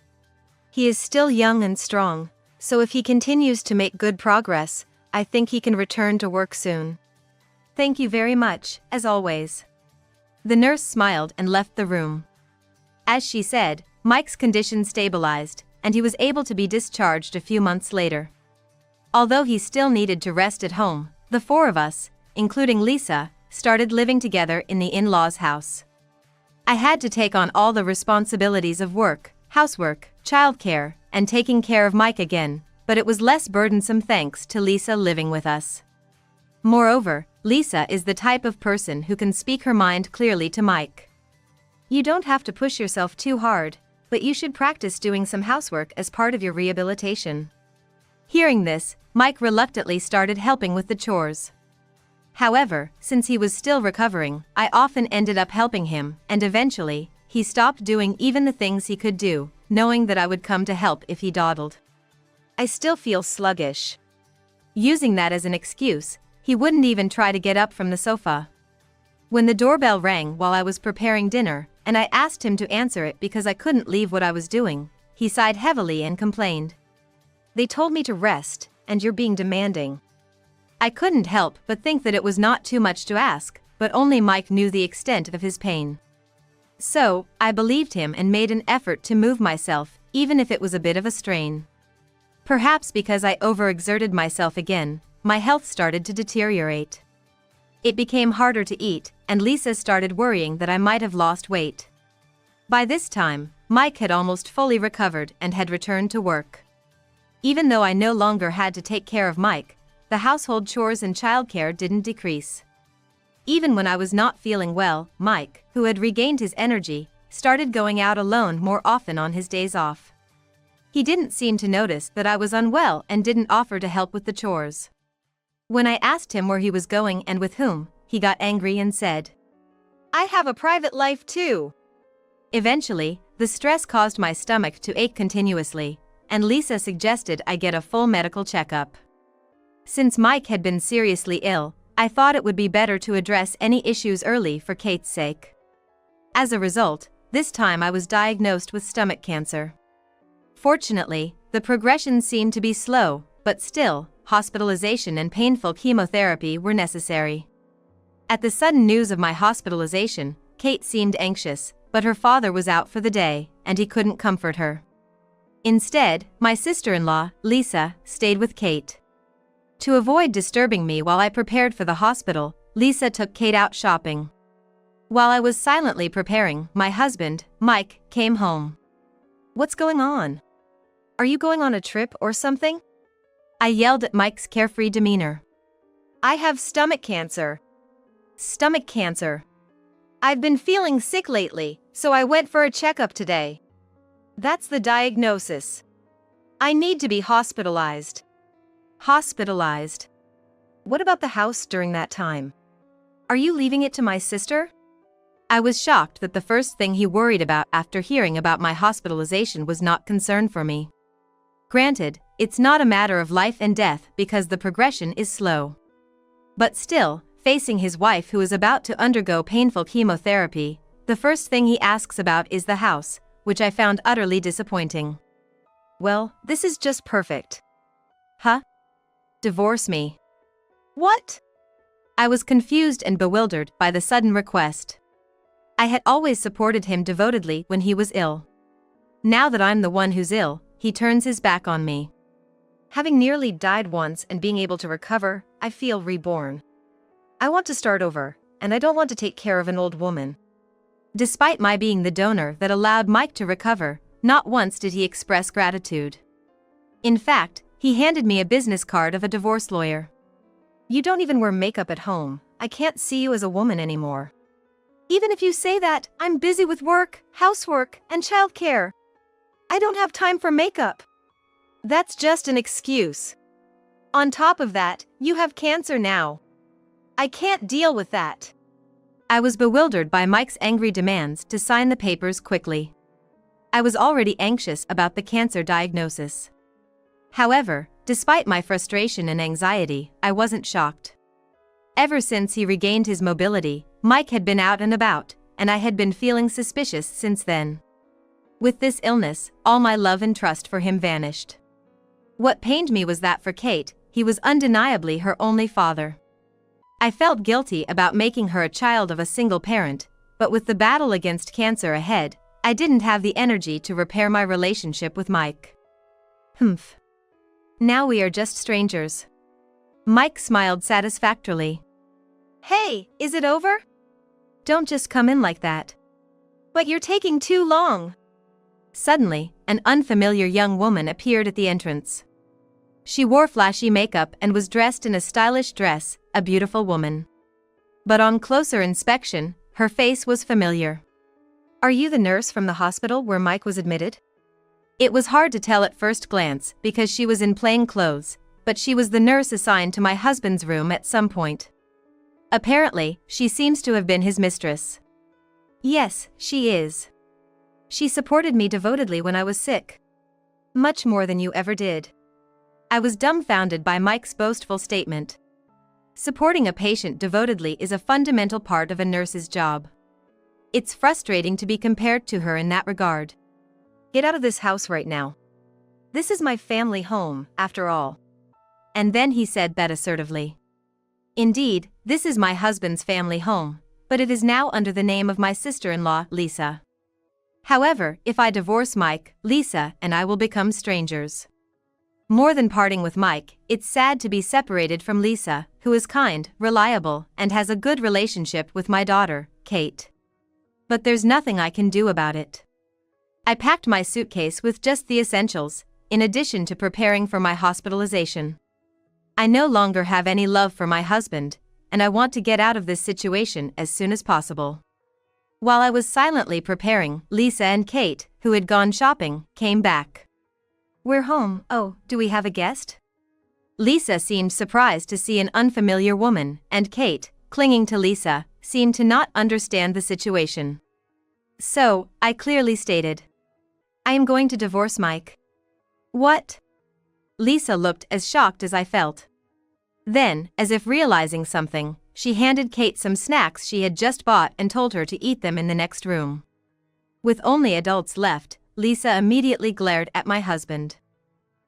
He is still young and strong, so if he continues to make good progress, I think he can return to work soon. Thank you very much, as always." The nurse smiled and left the room. As she said, Mike's condition stabilized, and he was able to be discharged a few months later. Although he still needed to rest at home, the 4 of us, including Lisa, started living together in the in-laws' house. I had to take on all the responsibilities of work, housework, childcare, and taking care of Mike again, but it was less burdensome thanks to Lisa living with us. Moreover, Lisa is the type of person who can speak her mind clearly to Mike. You don't have to push yourself too hard, but you should practice doing some housework as part of your rehabilitation. Hearing this, Mike reluctantly started helping with the chores. However, since he was still recovering, I often ended up helping him, and eventually, he stopped doing even the things he could do, knowing that I would come to help if he dawdled. I still feel sluggish. Using that as an excuse, he wouldn't even try to get up from the sofa. When the doorbell rang while I was preparing dinner, and I asked him to answer it because I couldn't leave what I was doing, he sighed heavily and complained. They told me to rest, and you're being demanding. I couldn't help but think that it was not too much to ask, but only Mike knew the extent of his pain. So, I believed him and made an effort to move myself, even if it was a bit of a strain. Perhaps because I overexerted myself again, my health started to deteriorate. It became harder to eat, and Lisa started worrying that I might have lost weight. By this time, Mike had almost fully recovered and had returned to work. Even though I no longer had to take care of Mike, the household chores and childcare didn't decrease. Even when I was not feeling well, Mike, who had regained his energy, started going out alone more often on his days off. He didn't seem to notice that I was unwell and didn't offer to help with the chores. When I asked him where he was going and with whom, he got angry and said, "I have a private life too." Eventually, the stress caused my stomach to ache continuously, and Lisa suggested I get a full medical checkup. Since Mike had been seriously ill, I thought it would be better to address any issues early for Kate's sake. As a result, this time I was diagnosed with stomach cancer. Fortunately, the progression seemed to be slow, but still, hospitalization and painful chemotherapy were necessary. At the sudden news of my hospitalization, Kate seemed anxious, but her father was out for the day, and he couldn't comfort her. Instead, my sister-in-law, Lisa, stayed with Kate. To avoid disturbing me while I prepared for the hospital, Lisa took Kate out shopping. While I was silently preparing, my husband, Mike, came home. "What's going on? Are you going on a trip or something?" I yelled at Mike's carefree demeanor. "I have stomach cancer." "Stomach cancer?" "I've been feeling sick lately, so I went for a checkup today." "That's the diagnosis. I need to be hospitalized." "Hospitalized? What about the house during that time? Are you leaving it to my sister?" I was shocked that the first thing he worried about after hearing about my hospitalization was not concern for me. Granted, it's not a matter of life and death because the progression is slow. But still, facing his wife who is about to undergo painful chemotherapy, the first thing he asks about is the house, which I found utterly disappointing. "Well, this is just perfect." "Huh? Divorce me." "What?" I was confused and bewildered by the sudden request. I had always supported him devotedly when he was ill. Now that I'm the one who's ill, he turns his back on me. Having nearly died once and being able to recover, I feel reborn. I want to start over, and I don't want to take care of an old woman. Despite my being the donor that allowed Mike to recover, not once did he express gratitude. In fact, he handed me a business card of a divorce lawyer. "You don't even wear makeup at home. I can't see you as a woman anymore." "Even if you say that, I'm busy with work, housework, and childcare. I don't have time for makeup." "That's just an excuse. On top of that, you have cancer now. I can't deal with that." I was bewildered by Mike's angry demands to sign the papers quickly. I was already anxious about the cancer diagnosis. However, despite my frustration and anxiety, I wasn't shocked. Ever since he regained his mobility, Mike had been out and about, and I had been feeling suspicious since then. With this illness, all my love and trust for him vanished. What pained me was that for Kate, he was undeniably her only father. I felt guilty about making her a child of a single parent, but with the battle against cancer ahead, I didn't have the energy to repair my relationship with Mike. Humph. Now we are just strangers. Mike smiled satisfactorily. "Hey, is it over?" "Don't just come in like that." "But you're taking too long." Suddenly, an unfamiliar young woman appeared at the entrance. She wore flashy makeup and was dressed in a stylish dress, a beautiful woman. But on closer inspection, her face was familiar. "Are you the nurse from the hospital where Mike was admitted?" It was hard to tell at first glance because she was in plain clothes, but she was the nurse assigned to my husband's room at some point. Apparently, she seems to have been his mistress. "Yes, she is. She supported me devotedly when I was sick. Much more than you ever did." I was dumbfounded by Mike's boastful statement. Supporting a patient devotedly is a fundamental part of a nurse's job. It's frustrating to be compared to her in that regard. "Get out of this house right now. This is my family home, after all." And then he said that assertively. Indeed, this is my husband's family home, but it is now under the name of my sister-in-law, Lisa. However, if I divorce Mike, Lisa and I will become strangers. More than parting with Mike, it's sad to be separated from Lisa, who is kind, reliable, and has a good relationship with my daughter, Kate. But there's nothing I can do about it. I packed my suitcase with just the essentials, in addition to preparing for my hospitalization. I no longer have any love for my husband, and I want to get out of this situation as soon as possible. While I was silently preparing, Lisa and Kate, who had gone shopping, came back. "We're home. Oh, do we have a guest?" Lisa seemed surprised to see an unfamiliar woman, and Kate, clinging to Lisa, seemed to not understand the situation. So, I clearly stated, "I am going to divorce Mike." "What?" Lisa looked as shocked as I felt. Then, as if realizing something, she handed Kate some snacks she had just bought and told her to eat them in the next room. With only adults left, Lisa immediately glared at my husband.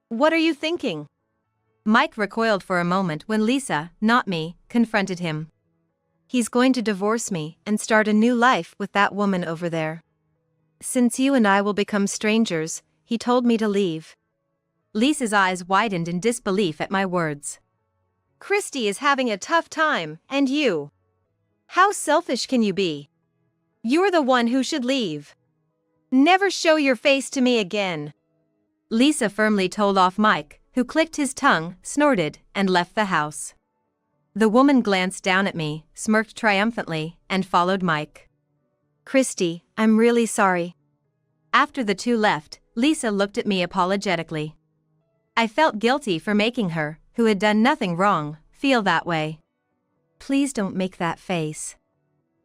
"What are you thinking?" Mike recoiled for a moment when Lisa, not me, confronted him. "He's going to divorce me and start a new life with that woman over there. Since you and I will become strangers, he told me to leave." Lisa's eyes widened in disbelief at my words. "Christy is having a tough time, and you? How selfish can you be? You're the one who should leave. Never show your face to me again." Lisa firmly told off Mike, who clicked his tongue, snorted, and left the house. The woman glanced down at me, smirked triumphantly, and followed Mike. "Christy, I'm really sorry." After the two left, Lisa looked at me apologetically. I felt guilty for making her, who had done nothing wrong, feel that way. "Please don't make that face.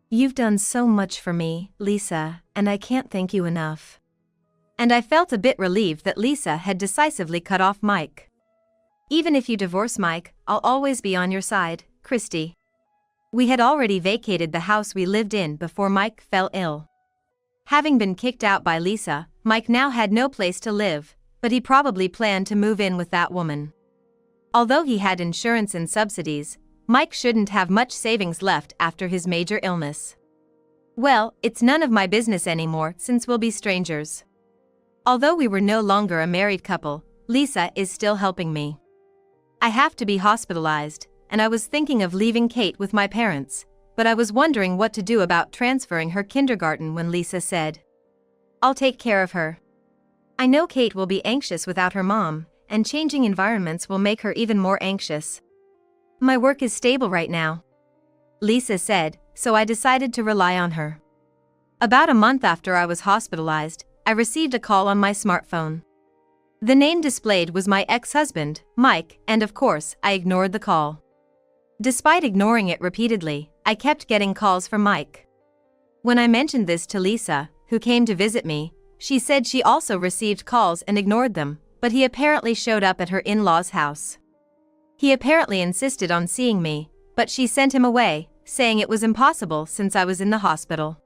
You've done so much for me, Lisa, and I can't thank you enough." And I felt a bit relieved that Lisa had decisively cut off Mike. "Even if you divorce Mike, I'll always be on your side, Christy." We had already vacated the house we lived in before Mike fell ill. Having been kicked out by Lisa, Mike now had no place to live, but he probably planned to move in with that woman. Although he had insurance and subsidies, Mike shouldn't have much savings left after his major illness. Well, it's none of my business anymore since we'll be strangers. Although we were no longer a married couple, Lisa is still helping me. I have to be hospitalized, and I was thinking of leaving Kate with my parents, but I was wondering what to do about transferring her kindergarten when Lisa said, "I'll take care of her." I know Kate will be anxious without her mom, and changing environments will make her even more anxious. "My work is stable right now," Lisa said, so I decided to rely on her. About a month after I was hospitalized, I received a call on my smartphone. The name displayed was my ex-husband, Mike, and of course, I ignored the call. Despite ignoring it repeatedly, I kept getting calls from Mike. When I mentioned this to Lisa, who came to visit me, she said she also received calls and ignored them, but he apparently showed up at her in-laws' house. He apparently insisted on seeing me, but she sent him away, saying it was impossible since I was in the hospital.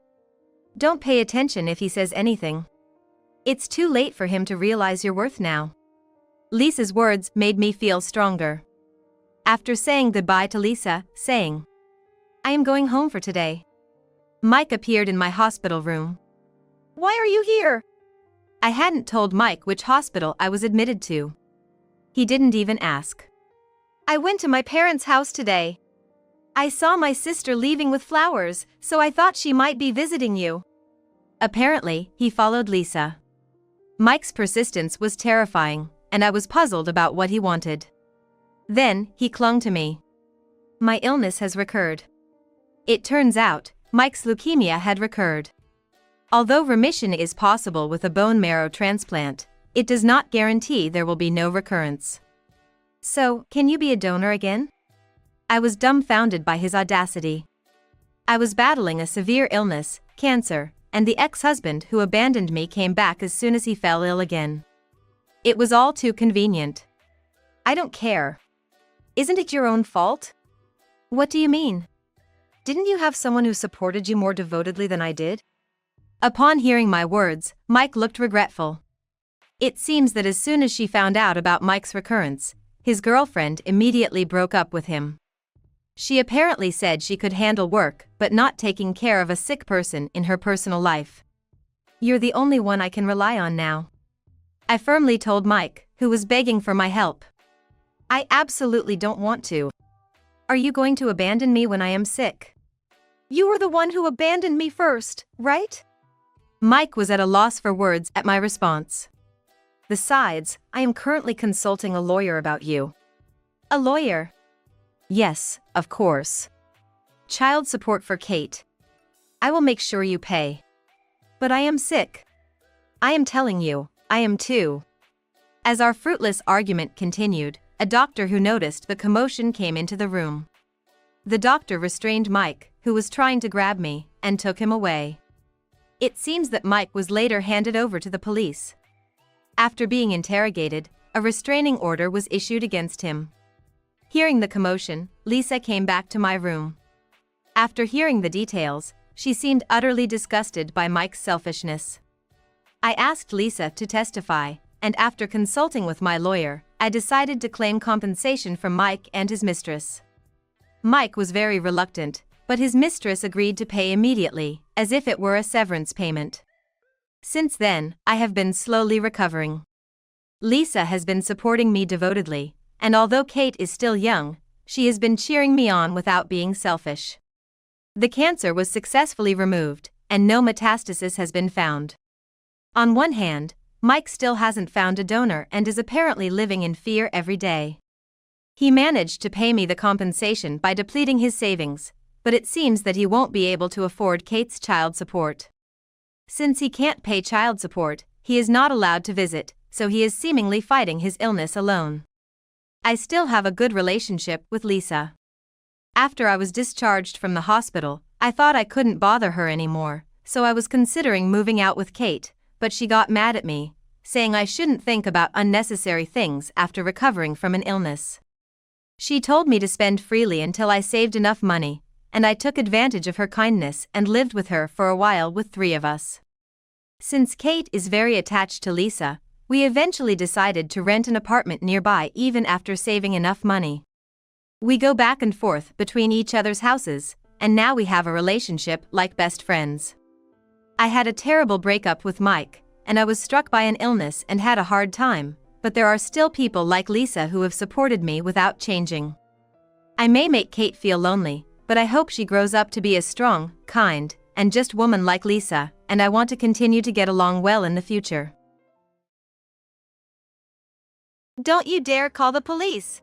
"Don't pay attention if he says anything. It's too late for him to realize your worth now." Lisa's words made me feel stronger. After saying goodbye to Lisa, saying, "I am going home for today," Mike appeared in my hospital room. "Why are you here?" I hadn't told Mike which hospital I was admitted to. He didn't even ask. "I went to my parents' house today. I saw my sister leaving with flowers, so I thought she might be visiting you." Apparently, he followed Lisa. Mike's persistence was terrifying, and I was puzzled about what he wanted. Then, he clung to me. My illness has recurred. It turns out, Mike's leukemia had recurred. Although remission is possible with a bone marrow transplant, it does not guarantee there will be no recurrence. So, can you be a donor again? I was dumbfounded by his audacity. I was battling a severe illness, cancer, and the ex-husband who abandoned me came back as soon as he fell ill again. It was all too convenient. I don't care. Isn't it your own fault? What do you mean? Didn't you have someone who supported you more devotedly than I did? Upon hearing my words, Mike looked regretful. It seems that as soon as she found out about Mike's recurrence, his girlfriend immediately broke up with him. She apparently said she could handle work but not taking care of a sick person in her personal life. You're the only one I can rely on now, I firmly told Mike, who was begging for my help. I absolutely don't want to. Are you going to abandon me when I am sick? You were the one who abandoned me first, right? Mike was at a loss for words at my response. Besides, I am currently consulting a lawyer about you. A lawyer? Yes, of course. Child support for Kate. I will make sure you pay. But I am sick. I am telling you, I am too. As our fruitless argument continued, a doctor who noticed the commotion came into the room. The doctor restrained Mike, who was trying to grab me, and took him away. It seems that Mike was later handed over to the police. After being interrogated, a restraining order was issued against him. Hearing the commotion, Lisa came back to my room. After hearing the details, she seemed utterly disgusted by Mike's selfishness. I asked Lisa to testify, and after consulting with my lawyer, I decided to claim compensation from Mike and his mistress. Mike was very reluctant, but his mistress agreed to pay immediately, as if it were a severance payment. Since then, I have been slowly recovering. Lisa has been supporting me devotedly, and although Kate is still young, she has been cheering me on without being selfish. The cancer was successfully removed, and no metastasis has been found. On one hand, Mike still hasn't found a donor and is apparently living in fear every day. He managed to pay me the compensation by depleting his savings, but it seems that he won't be able to afford Kate's child support. Since he can't pay child support, he is not allowed to visit, so he is seemingly fighting his illness alone. I still have a good relationship with Lisa. After I was discharged from the hospital, I thought I couldn't bother her anymore, so I was considering moving out with Kate, but she got mad at me, saying I shouldn't think about unnecessary things after recovering from an illness. She told me to spend freely until I saved enough money, and I took advantage of her kindness and lived with her for a while with 3 of us. Since Kate is very attached to Lisa, we eventually decided to rent an apartment nearby even after saving enough money. We go back and forth between each other's houses, and now we have a relationship like best friends. I had a terrible breakup with Mike, and I was struck by an illness and had a hard time, but there are still people like Lisa who have supported me without changing. I may make Kate feel lonely, but I hope she grows up to be a strong, kind, and just woman like Lisa, and I want to continue to get along well in the future. Don't you dare call the police.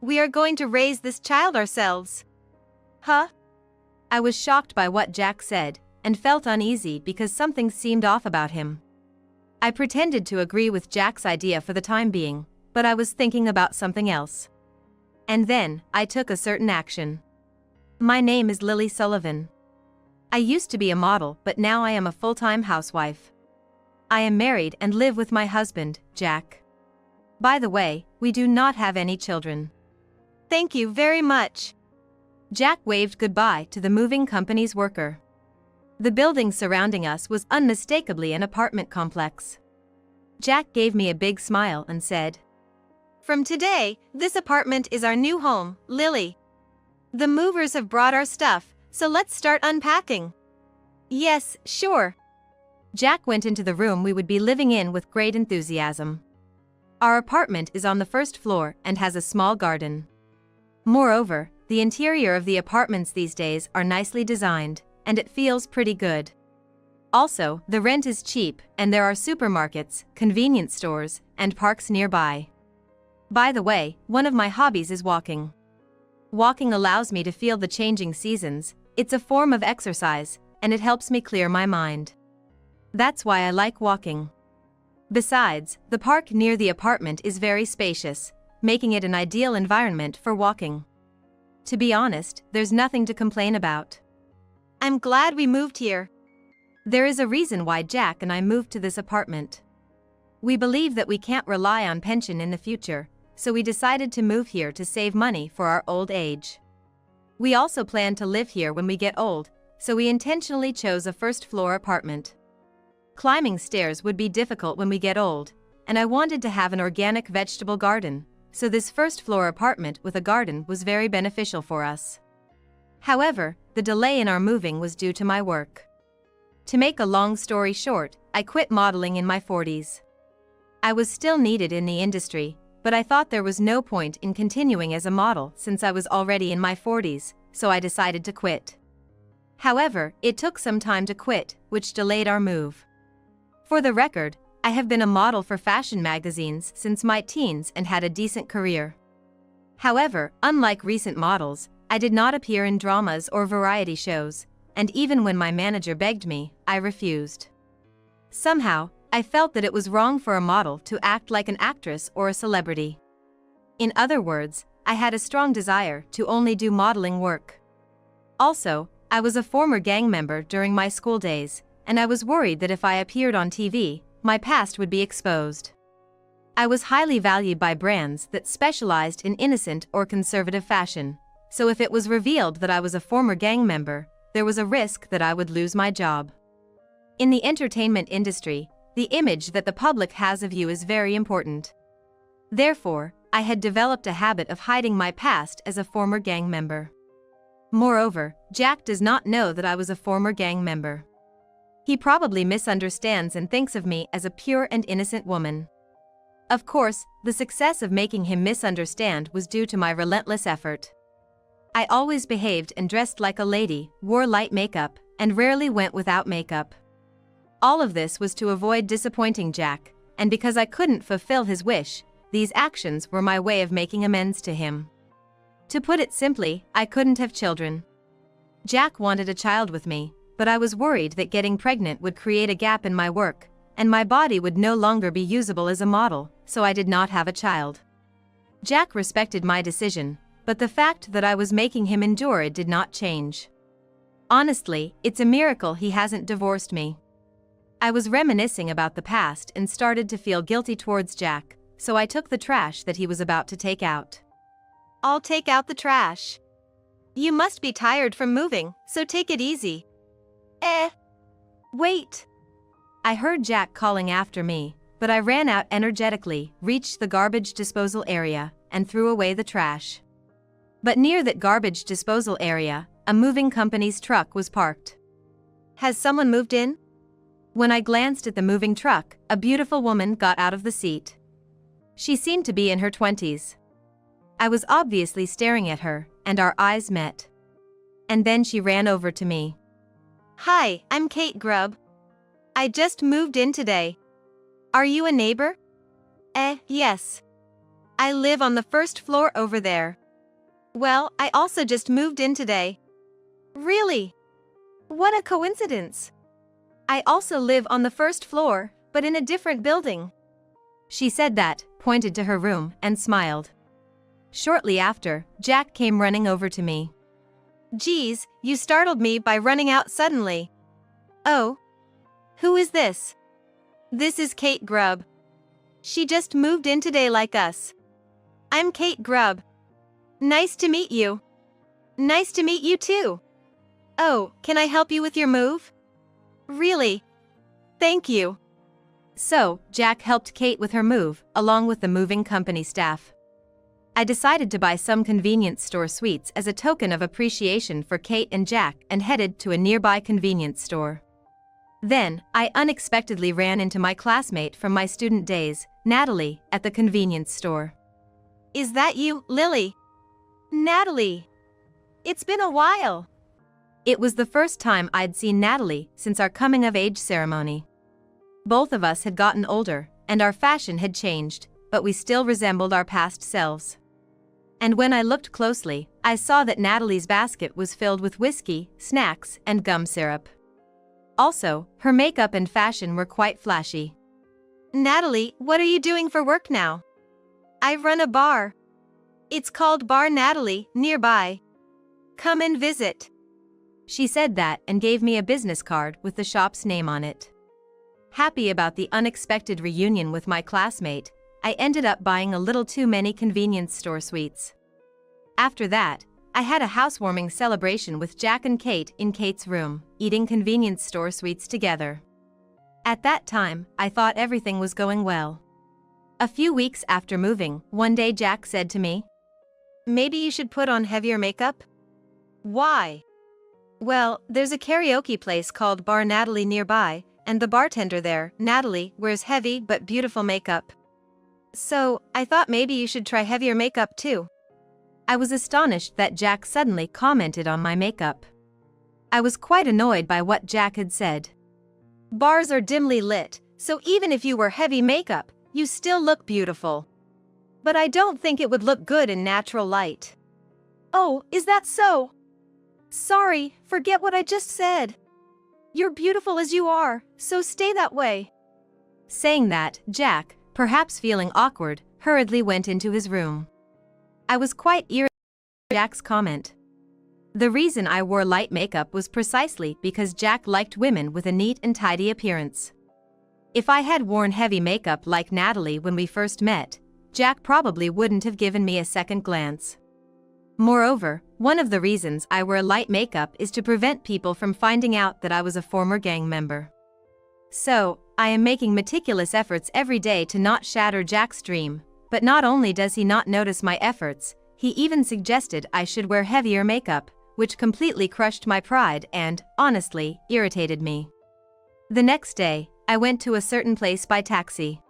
We are going to raise this child ourselves. Huh? I was shocked by what Jack said, and felt uneasy because something seemed off about him. I pretended to agree with Jack's idea for the time being, but I was thinking about something else. And then, I took a certain action. My name is Lily Sullivan. I used to be a model, but now I am a full-time housewife. I am married and live with my husband, Jack. By the way, we do not have any children. Thank you very much. Jack waved goodbye to the moving company's worker. The building surrounding us was unmistakably an apartment complex. Jack gave me a big smile and said, From today, this apartment is our new home, Lily. The movers have brought our stuff, so let's start unpacking. Yes, sure. Jack went into the room we would be living in with great enthusiasm. Our apartment is on the first floor and has a small garden. Moreover, the interior of the apartments these days are nicely designed, and it feels pretty good. Also, the rent is cheap and there are supermarkets, convenience stores, and parks nearby. By the way, one of my hobbies is walking. Walking allows me to feel the changing seasons, it's a form of exercise, and it helps me clear my mind. That's why I like walking. Besides, the park near the apartment is very spacious, making it an ideal environment for walking. To be honest, there's nothing to complain about. I'm glad we moved here. There is a reason why Jack and I moved to this apartment. We believe that we can't rely on pension in the future, so we decided to move here to save money for our old age. We also plan to live here when we get old, so we intentionally chose a first-floor apartment. Climbing stairs would be difficult when we get old, and I wanted to have an organic vegetable garden, so this first-floor apartment with a garden was very beneficial for us. However, the delay in our moving was due to my work. To make a long story short, I quit modeling in my 40s. I was still needed in the industry, but I thought there was no point in continuing as a model since I was already in my 40s, so I decided to quit. However, it took some time to quit, which delayed our move. For the record, I have been a model for fashion magazines since my teens and had a decent career. However, unlike recent models, I did not appear in dramas or variety shows, and even when my manager begged me, I refused. Somehow, I felt that it was wrong for a model to act like an actress or a celebrity. In other words, I had a strong desire to only do modeling work. Also, I was a former gang member during my school days, and I was worried that if I appeared on TV, my past would be exposed. I was highly valued by brands that specialized in innocent or conservative fashion, so if it was revealed that I was a former gang member, there was a risk that I would lose my job. In the entertainment industry, the image that the public has of you is very important. Therefore, I had developed a habit of hiding my past as a former gang member. Moreover, Jack does not know that I was a former gang member. He probably misunderstands and thinks of me as a pure and innocent woman. Of course, the success of making him misunderstand was due to my relentless effort. I always behaved and dressed like a lady, wore light makeup, and rarely went without makeup. All of this was to avoid disappointing Jack, and because I couldn't fulfill his wish, these actions were my way of making amends to him. To put it simply, I couldn't have children. Jack wanted a child with me, but I was worried that getting pregnant would create a gap in my work, and my body would no longer be usable as a model, so I did not have a child. Jack respected my decision, but the fact that I was making him endure it did not change. Honestly, it's a miracle he hasn't divorced me. I was reminiscing about the past and started to feel guilty towards Jack, so I took the trash that he was about to take out. I'll take out the trash. You must be tired from moving, so take it easy. Wait. I heard Jack calling after me, but I ran out energetically, reached the garbage disposal area, and threw away the trash. But near that garbage disposal area, a moving company's truck was parked. Has someone moved in? When I glanced at the moving truck, a beautiful woman got out of the seat. She seemed to be in her 20s. I was obviously staring at her, and our eyes met. And then she ran over to me. Hi, I'm Kate Grubb. I just moved in today. Are you a neighbor? Yes. I live on the first floor over there. Well, I also just moved in today. Really? What a coincidence. I also live on the first floor, but in a different building. She said that, pointed to her room, and smiled. Shortly after, Jack came running over to me. Geez, you startled me by running out suddenly. Oh. Who is this? This is Kate Grubb. She just moved in today like us. I'm Kate Grubb. Nice to meet you. Nice to meet you too. Oh, can I help you with your move? Really? Thank you. So, Jack helped Kate with her move, along with the moving company staff. I decided to buy some convenience store sweets as a token of appreciation for Kate and Jack and headed to a nearby convenience store. Then, I unexpectedly ran into my classmate from my student days, Natalie, at the convenience store. Is that you, Lily? Natalie. It's been a while. It was the first time I'd seen Natalie since our coming-of-age ceremony. Both of us had gotten older, and our fashion had changed, but we still resembled our past selves. And when I looked closely, I saw that Natalie's basket was filled with whiskey, snacks, and gum syrup. Also, her makeup and fashion were quite flashy. Natalie, what are you doing for work now? I run a bar. It's called Bar Natalie, nearby. Come and visit. She said that and gave me a business card with the shop's name on it. Happy about the unexpected reunion with my classmate, I ended up buying a little too many convenience store sweets. After that, I had a housewarming celebration with Jack and Kate in Kate's room, eating convenience store sweets together. At that time, I thought everything was going well. A few weeks after moving, one day Jack said to me, "Maybe you should put on heavier makeup?" "Why?" "Well, there's a karaoke place called Bar Natalie nearby, and the bartender there, Natalie, wears heavy but beautiful makeup. So, I thought maybe you should try heavier makeup too." I was astonished that Jack suddenly commented on my makeup. I was quite annoyed by what Jack had said. "Bars are dimly lit, so even if you wear heavy makeup, you still look beautiful. But I don't think it would look good in natural light." "Oh, is that so? Sorry, forget what I just said. You're beautiful as you are, so stay that way." Saying that, Jack, perhaps feeling awkward, hurriedly went into his room. I was quite irritated by Jack's comment. The reason I wore light makeup was precisely because Jack liked women with a neat and tidy appearance. If I had worn heavy makeup like Natalie when we first met, Jack probably wouldn't have given me a second glance. Moreover, one of the reasons I wear light makeup is to prevent people from finding out that I was a former gang member. So, I am making meticulous efforts every day to not shatter Jack's dream, but not only does he not notice my efforts, he even suggested I should wear heavier makeup, which completely crushed my pride and, honestly, irritated me. The next day, I went to a certain place by taxi.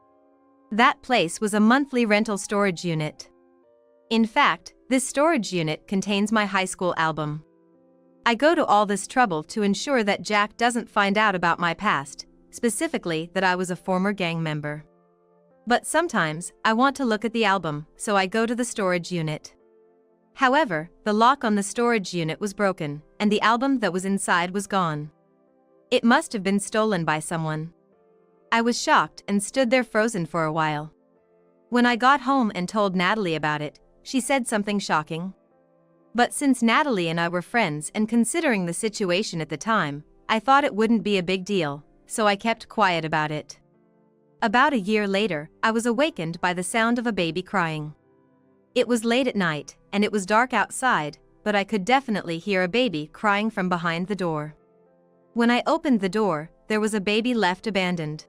That place was a monthly rental storage unit. In fact, this storage unit contains my high school album. I go to all this trouble to ensure that Jack doesn't find out about my past, specifically that I was a former gang member. But sometimes, I want to look at the album, so I go to the storage unit. However, the lock on the storage unit was broken, and the album that was inside was gone. It must have been stolen by someone. I was shocked and stood there frozen for a while. When I got home and told Natalie about it, she said something shocking. But since Natalie and I were friends and considering the situation at the time, I thought it wouldn't be a big deal, so I kept quiet about it. About a year later, I was awakened by the sound of a baby crying. It was late at night, and it was dark outside, but I could definitely hear a baby crying from behind the door. When I opened the door, there was a baby left abandoned.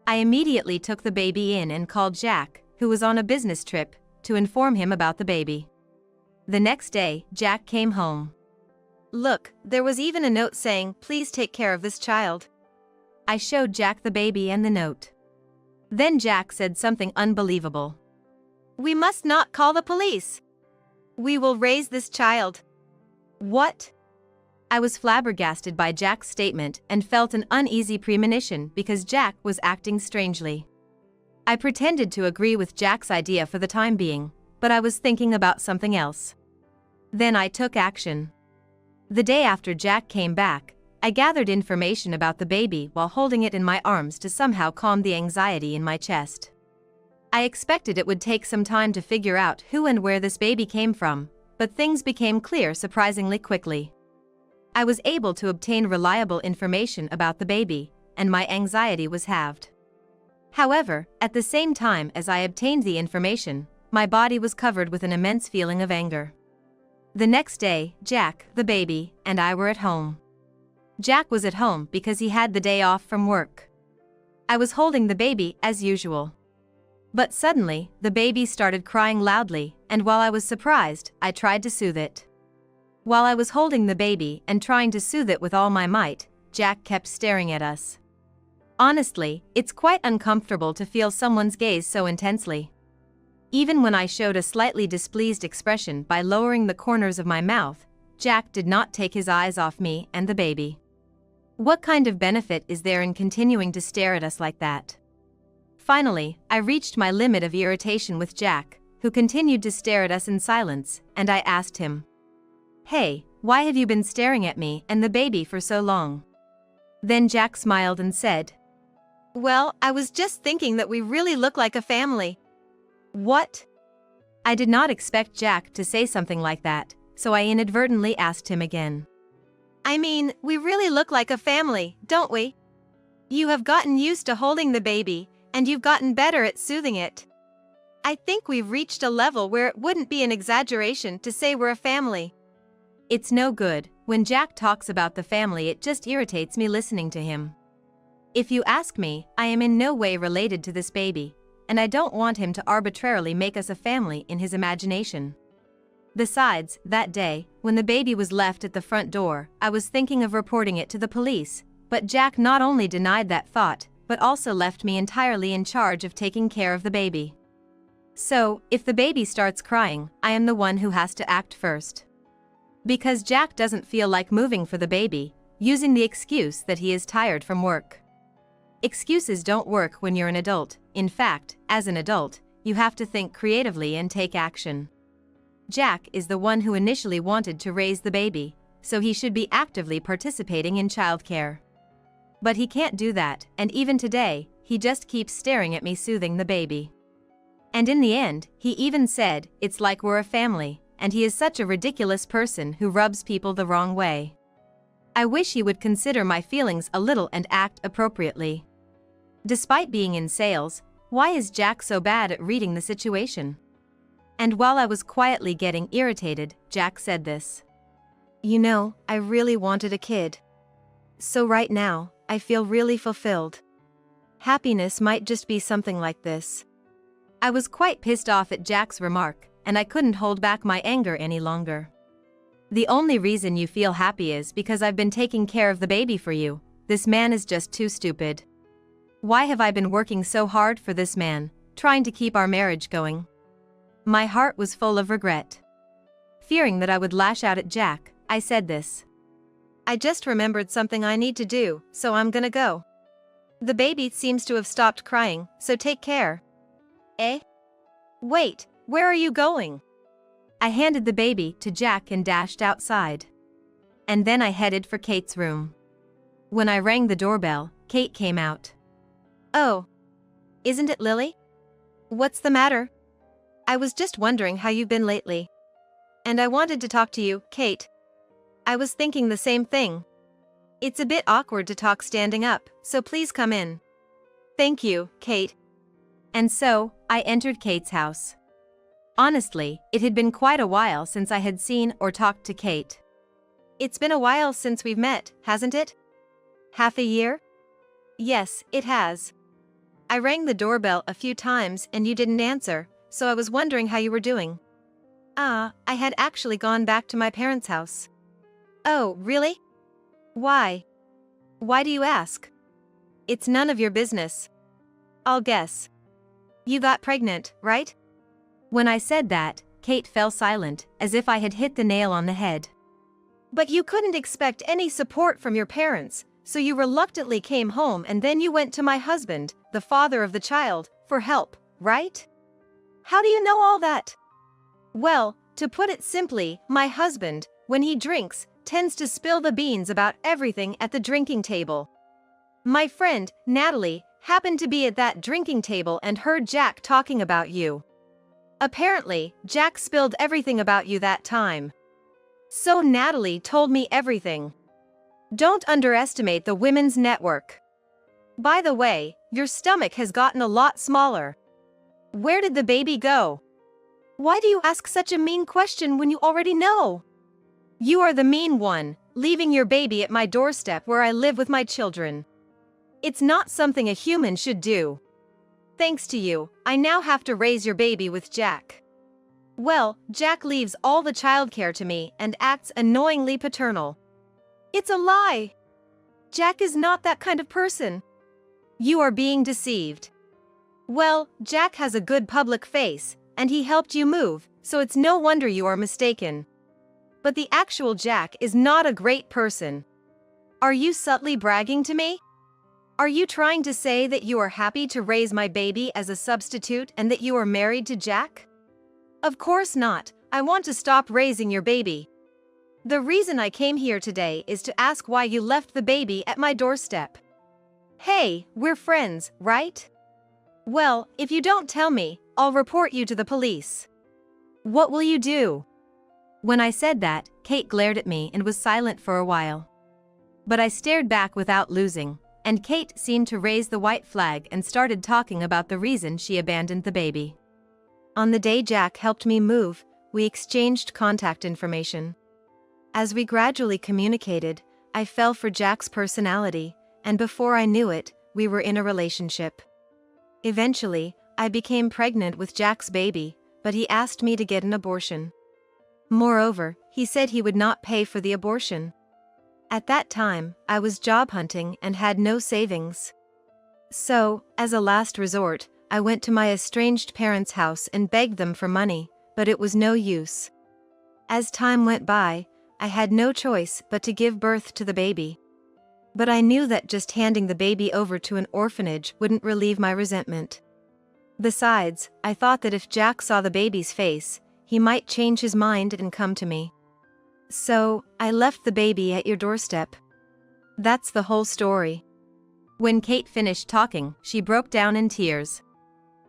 I immediately took the baby in and called Jack, who was on a business trip, to inform him about the baby. The next day, Jack came home. "Look, there was even a note saying, 'Please take care of this child.'" I showed Jack the baby and the note. Then Jack said something unbelievable. "We must not call the police. We will raise this child." "What?" I was flabbergasted by Jack's statement and felt an uneasy premonition because Jack was acting strangely. I pretended to agree with Jack's idea for the time being, but I was thinking about something else. Then I took action. The day after Jack came back, I gathered information about the baby while holding it in my arms to somehow calm the anxiety in my chest. I expected it would take some time to figure out who and where this baby came from, but things became clear surprisingly quickly. I was able to obtain reliable information about the baby, and my anxiety was halved. However, at the same time as I obtained the information, my body was covered with an immense feeling of anger. The next day, Jack, the baby, and I were at home. Jack was at home because he had the day off from work. I was holding the baby as usual. But suddenly, the baby started crying loudly, and while I was surprised, I tried to soothe it. While I was holding the baby and trying to soothe it with all my might, Jack kept staring at us. Honestly, it's quite uncomfortable to feel someone's gaze so intensely. Even when I showed a slightly displeased expression by lowering the corners of my mouth, Jack did not take his eyes off me and the baby. What kind of benefit is there in continuing to stare at us like that? Finally, I reached my limit of irritation with Jack, who continued to stare at us in silence, and I asked him, "Hey, why have you been staring at me and the baby for so long?" Then Jack smiled and said, "Well, I was just thinking that we really look like a family." "What?" I did not expect Jack to say something like that, so I inadvertently asked him again. "I mean, we really look like a family, don't we? You have gotten used to holding the baby, and you've gotten better at soothing it. I think we've reached a level where it wouldn't be an exaggeration to say we're a family." It's no good. When Jack talks about the family, it just irritates me listening to him. If you ask me, I am in no way related to this baby, and I don't want him to arbitrarily make us a family in his imagination. Besides, that day, when the baby was left at the front door, I was thinking of reporting it to the police, but Jack not only denied that thought, but also left me entirely in charge of taking care of the baby. So, if the baby starts crying, I am the one who has to act first. Because Jack doesn't feel like moving for the baby, using the excuse that he is tired from work. Excuses don't work when you're an adult. In fact, as an adult, you have to think creatively and take action. Jack is the one who initially wanted to raise the baby, so he should be actively participating in childcare. But he can't do that, and even today, he just keeps staring at me soothing the baby. And in the end, he even said, "It's like we're a family," and he is such a ridiculous person who rubs people the wrong way. I wish he would consider my feelings a little and act appropriately. Despite being in sales, why is Jack so bad at reading the situation? And while I was quietly getting irritated, Jack said this. "You know, I really wanted a kid. So right now, I feel really fulfilled. Happiness might just be something like this." I was quite pissed off at Jack's remark, and I couldn't hold back my anger any longer. "The only reason you feel happy is because I've been taking care of the baby for you. This man is just too stupid. Why have I been working so hard for this man, trying to keep our marriage going?" My heart was full of regret. Fearing that I would lash out at Jack, I said this. "I just remembered something I need to do, so I'm gonna go. The baby seems to have stopped crying, so take care." "Eh? Wait, where are you going?" I handed the baby to Jack and dashed outside. And then I headed for Kate's room. When I rang the doorbell, Kate came out. "Oh. Isn't it Lily? What's the matter?" "I was just wondering how you've been lately. And I wanted to talk to you, Kate." "I was thinking the same thing. It's a bit awkward to talk standing up, so please come in." "Thank you, Kate." And so, I entered Kate's house. Honestly, it had been quite a while since I had seen or talked to Kate. "It's been a while since we've met, hasn't it? Half a year?" "Yes, it has. I rang the doorbell a few times and you didn't answer, so I was wondering how you were doing." "I had actually gone back to my parents' house." "Oh, really? Why? Why do you ask?" "It's none of your business." "I'll guess. You got pregnant, right?" When I said that, Kate fell silent, as if I had hit the nail on the head. "But you couldn't expect any support from your parents, so you reluctantly came home and then you went to my husband, the father of the child, for help, right? How do you know all that?" "Well, to put it simply, my husband, when he drinks, tends to spill the beans about everything at the drinking table. My friend, Natalie, happened to be at that drinking table and heard Jack talking about you. Apparently, Jack spilled everything about you that time. So Natalie told me everything. Don't underestimate the women's network. By the way, your stomach has gotten a lot smaller. Where did the baby go?" "Why do you ask such a mean question when you already know?" "You are the mean one, leaving your baby at my doorstep where I live with my children. It's not something a human should do. Thanks to you, I now have to raise your baby with Jack. Well, Jack leaves all the childcare to me and acts annoyingly paternal." "It's a lie. Jack is not that kind of person." "You are being deceived. Well, Jack has a good public face, and he helped you move, so it's no wonder you are mistaken." But the actual Jack is not a great person. Are you subtly bragging to me? Are you trying to say that you are happy to raise my baby as a substitute and that you are married to Jack? Of course not. I want to stop raising your baby. The reason I came here today is to ask why you left the baby at my doorstep. Hey, we're friends, right? Well, if you don't tell me, I'll report you to the police. What will you do? When I said that, Kate glared at me and was silent for a while. But I stared back without losing, and Kate seemed to raise the white flag and started talking about the reason she abandoned the baby. On the day Jack helped me move, we exchanged contact information. As we gradually communicated, I fell for Jack's personality, and before I knew it, we were in a relationship. Eventually, I became pregnant with Jack's baby, but he asked me to get an abortion. Moreover, he said he would not pay for the abortion. At that time, I was job hunting and had no savings. So, as a last resort, I went to my estranged parents' house and begged them for money, but it was no use. As time went by, I had no choice but to give birth to the baby. But I knew that just handing the baby over to an orphanage wouldn't relieve my resentment. Besides, I thought that if Jack saw the baby's face, he might change his mind and come to me. So, I left the baby at your doorstep. That's the whole story. When Kate finished talking, she broke down in tears.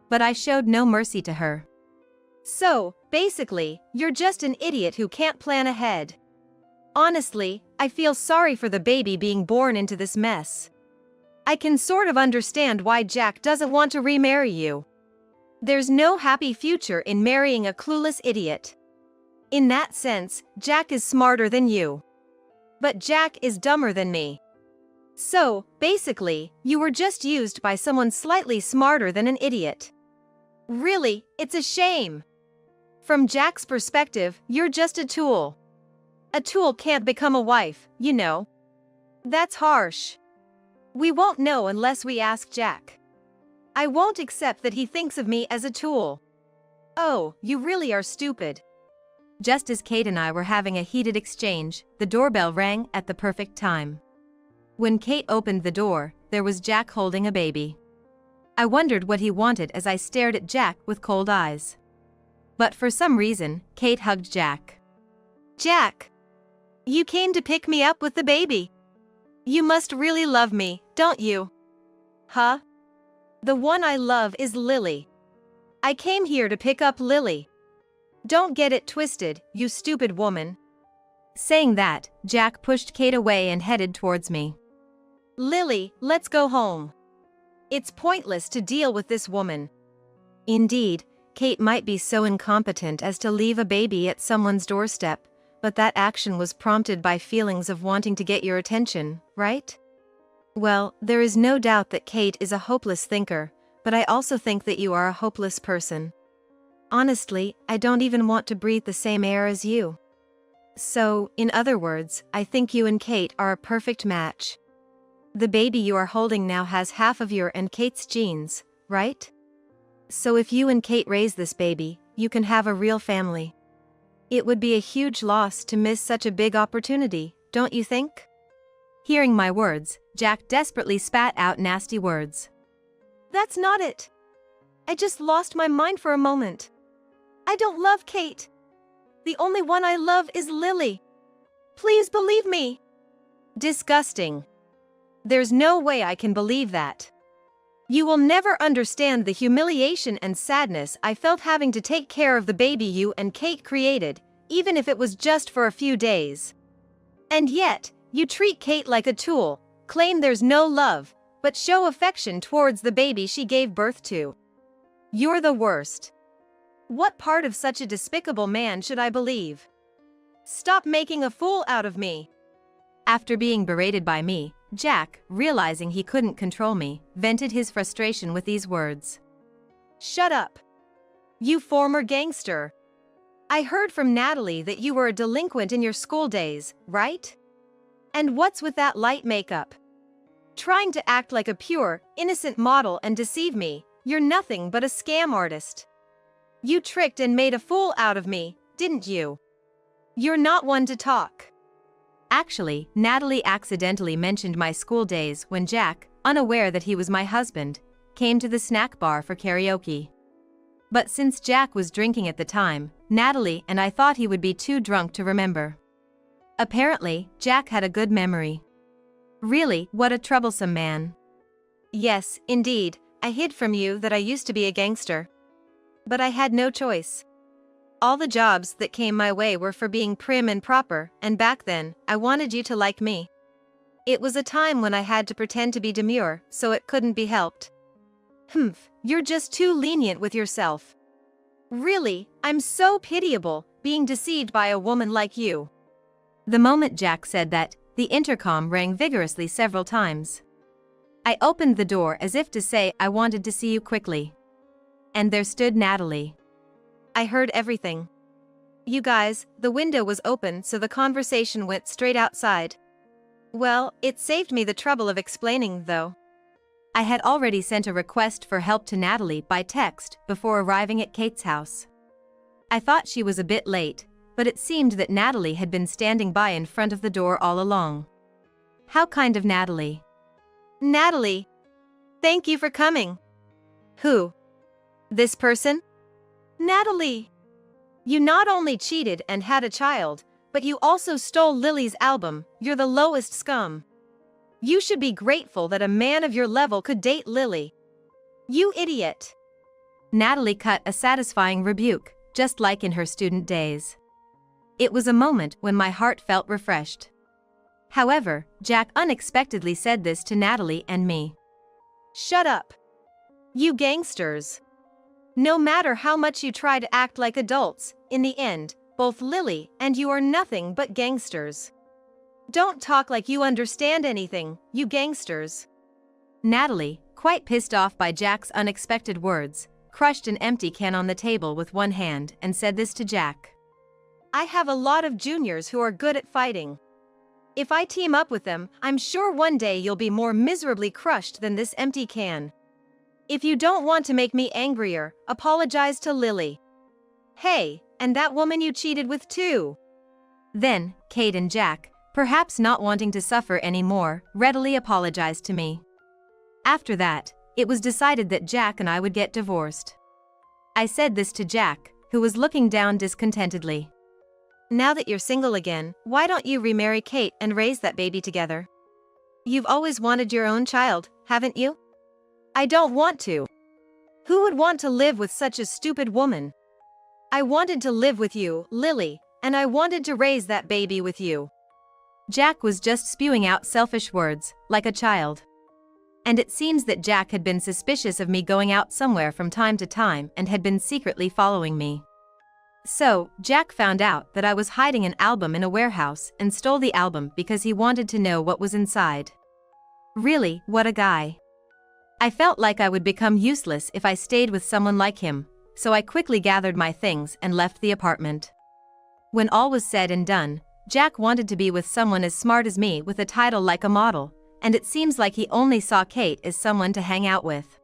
But I showed no mercy to her. So, basically, you're just an idiot who can't plan ahead. Honestly, I feel sorry for the baby being born into this mess. I can sort of understand why Jack doesn't want to remarry you. There's no happy future in marrying a clueless idiot. In that sense, Jack is smarter than you. But Jack is dumber than me. So, basically, you were just used by someone slightly smarter than an idiot. Really, it's a shame. From Jack's perspective, you're just a tool. A tool can't become a wife, you know. That's harsh. We won't know unless we ask Jack. I won't accept that he thinks of me as a tool. Oh, you really are stupid. Just as Kate and I were having a heated exchange, the doorbell rang at the perfect time. When Kate opened the door, there was Jack holding a baby. I wondered what he wanted as I stared at Jack with cold eyes. But for some reason, Kate hugged Jack. Jack! You came to pick me up with the baby. You must really love me, don't you? Huh? The one I love is Lily. I came here to pick up Lily. Don't get it twisted, you stupid woman. Saying that, Jack pushed Kate away and headed towards me. Lily, let's go home. It's pointless to deal with this woman. Indeed, Kate might be so incompetent as to leave a baby at someone's doorstep, but that action was prompted by feelings of wanting to get your attention, right? Well, there is no doubt that Kate is a hopeless thinker, but I also think that you are a hopeless person. Honestly, I don't even want to breathe the same air as you. So, in other words, I think you and Kate are a perfect match. The baby you are holding now has half of your and Kate's genes, right? So if you and Kate raise this baby, you can have a real family. It would be a huge loss to miss such a big opportunity, don't you think? Hearing my words, Jack desperately spat out nasty words. That's not it. I just lost my mind for a moment. I don't love Kate. The only one I love is Lily. Please believe me. Disgusting. There's no way I can believe that. You will never understand the humiliation and sadness I felt having to take care of the baby you and Kate created, even if it was just for a few days. And yet, you treat Kate like a tool, claim there's no love, but show affection towards the baby she gave birth to. You're the worst. What part of such a despicable man should I believe? Stop making a fool out of me. After being berated by me, Jack, realizing he couldn't control me, vented his frustration with these words. Shut up. You former gangster. I heard from Natalie that you were a delinquent in your school days, right? And what's with that light makeup? Trying to act like a pure, innocent model and deceive me, you're nothing but a scam artist. You tricked and made a fool out of me, didn't you? You're not one to talk. Actually, Natalie accidentally mentioned my school days when Jack, unaware that he was my husband, came to the snack bar for karaoke. But since Jack was drinking at the time, Natalie and I thought he would be too drunk to remember. Apparently, Jack had a good memory. Really, what a troublesome man. Yes, indeed, I hid from you that I used to be a gangster. But I had no choice. All the jobs that came my way were for being prim and proper, and back then, I wanted you to like me. It was a time when I had to pretend to be demure, so it couldn't be helped. You're just too lenient with yourself. Really, I'm so pitiable, being deceived by a woman like you. The moment Jack said that, the intercom rang vigorously several times. I opened the door as if to say I wanted to see you quickly. And there stood Natalie. I heard everything. You guys, the window was open so the conversation went straight outside. Well, it saved me the trouble of explaining, though. I had already sent a request for help to Natalie by text before arriving at Kate's house. I thought she was a bit late, but it seemed that Natalie had been standing by in front of the door all along. How kind of Natalie. Natalie! Thank you for coming. Who? This person? Natalie! You not only cheated and had a child, but you also stole Lily's album. You're the lowest scum. You should be grateful that a man of your level could date Lily. You idiot! Natalie cut a satisfying rebuke, just like in her student days. It was a moment when my heart felt refreshed. However, Jack unexpectedly said this to Natalie and me. Shut up! You gangsters! No matter how much you try to act like adults, in the end, both Lily and you are nothing but gangsters. Don't talk like you understand anything, you gangsters. Natalie, quite pissed off by Jack's unexpected words, crushed an empty can on the table with one hand and said this to Jack. I have a lot of juniors who are good at fighting. If I team up with them, I'm sure one day you'll be more miserably crushed than this empty can. If you don't want to make me angrier, apologize to Lily. Hey, and that woman you cheated with too. Then, Kate and Jack, perhaps not wanting to suffer anymore, readily apologized to me. After that, it was decided that Jack and I would get divorced. I said this to Jack, who was looking down discontentedly. Now that you're single again, why don't you remarry Kate and raise that baby together? You've always wanted your own child, haven't you? I don't want to. Who would want to live with such a stupid woman? I wanted to live with you, Lily, and I wanted to raise that baby with you. Jack was just spewing out selfish words, like a child. And it seems that Jack had been suspicious of me going out somewhere from time to time and had been secretly following me. So, Jack found out that I was hiding an album in a warehouse and stole the album because he wanted to know what was inside. Really, what a guy. I felt like I would become useless if I stayed with someone like him, so I quickly gathered my things and left the apartment. When all was said and done, Jack wanted to be with someone as smart as me with a title like a model, and it seems like he only saw Kate as someone to hang out with.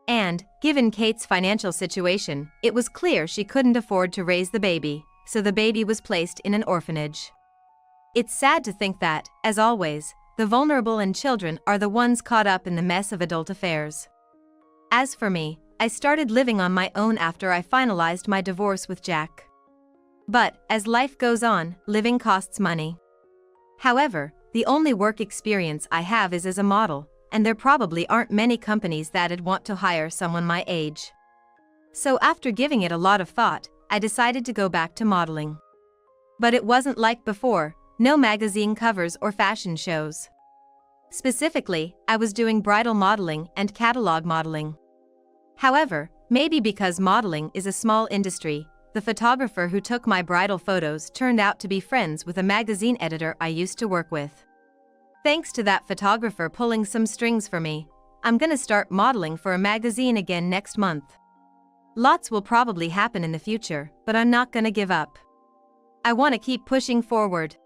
And, given Kate's financial situation, it was clear she couldn't afford to raise the baby, so the baby was placed in an orphanage. It's sad to think that, as always, the vulnerable and children are the ones caught up in the mess of adult affairs. As for me, I started living on my own after I finalized my divorce with Jack. But, as life goes on, living costs money. However, the only work experience I have is as a model, and there probably aren't many companies that'd want to hire someone my age. So after giving it a lot of thought, I decided to go back to modeling. But it wasn't like before, no magazine covers or fashion shows. Specifically, I was doing bridal modeling and catalog modeling. However, maybe because modeling is a small industry, the photographer who took my bridal photos turned out to be friends with a magazine editor I used to work with. Thanks to that photographer pulling some strings for me, I'm gonna start modeling for a magazine again next month. Lots will probably happen in the future, but I'm not gonna give up. I want to keep pushing forward.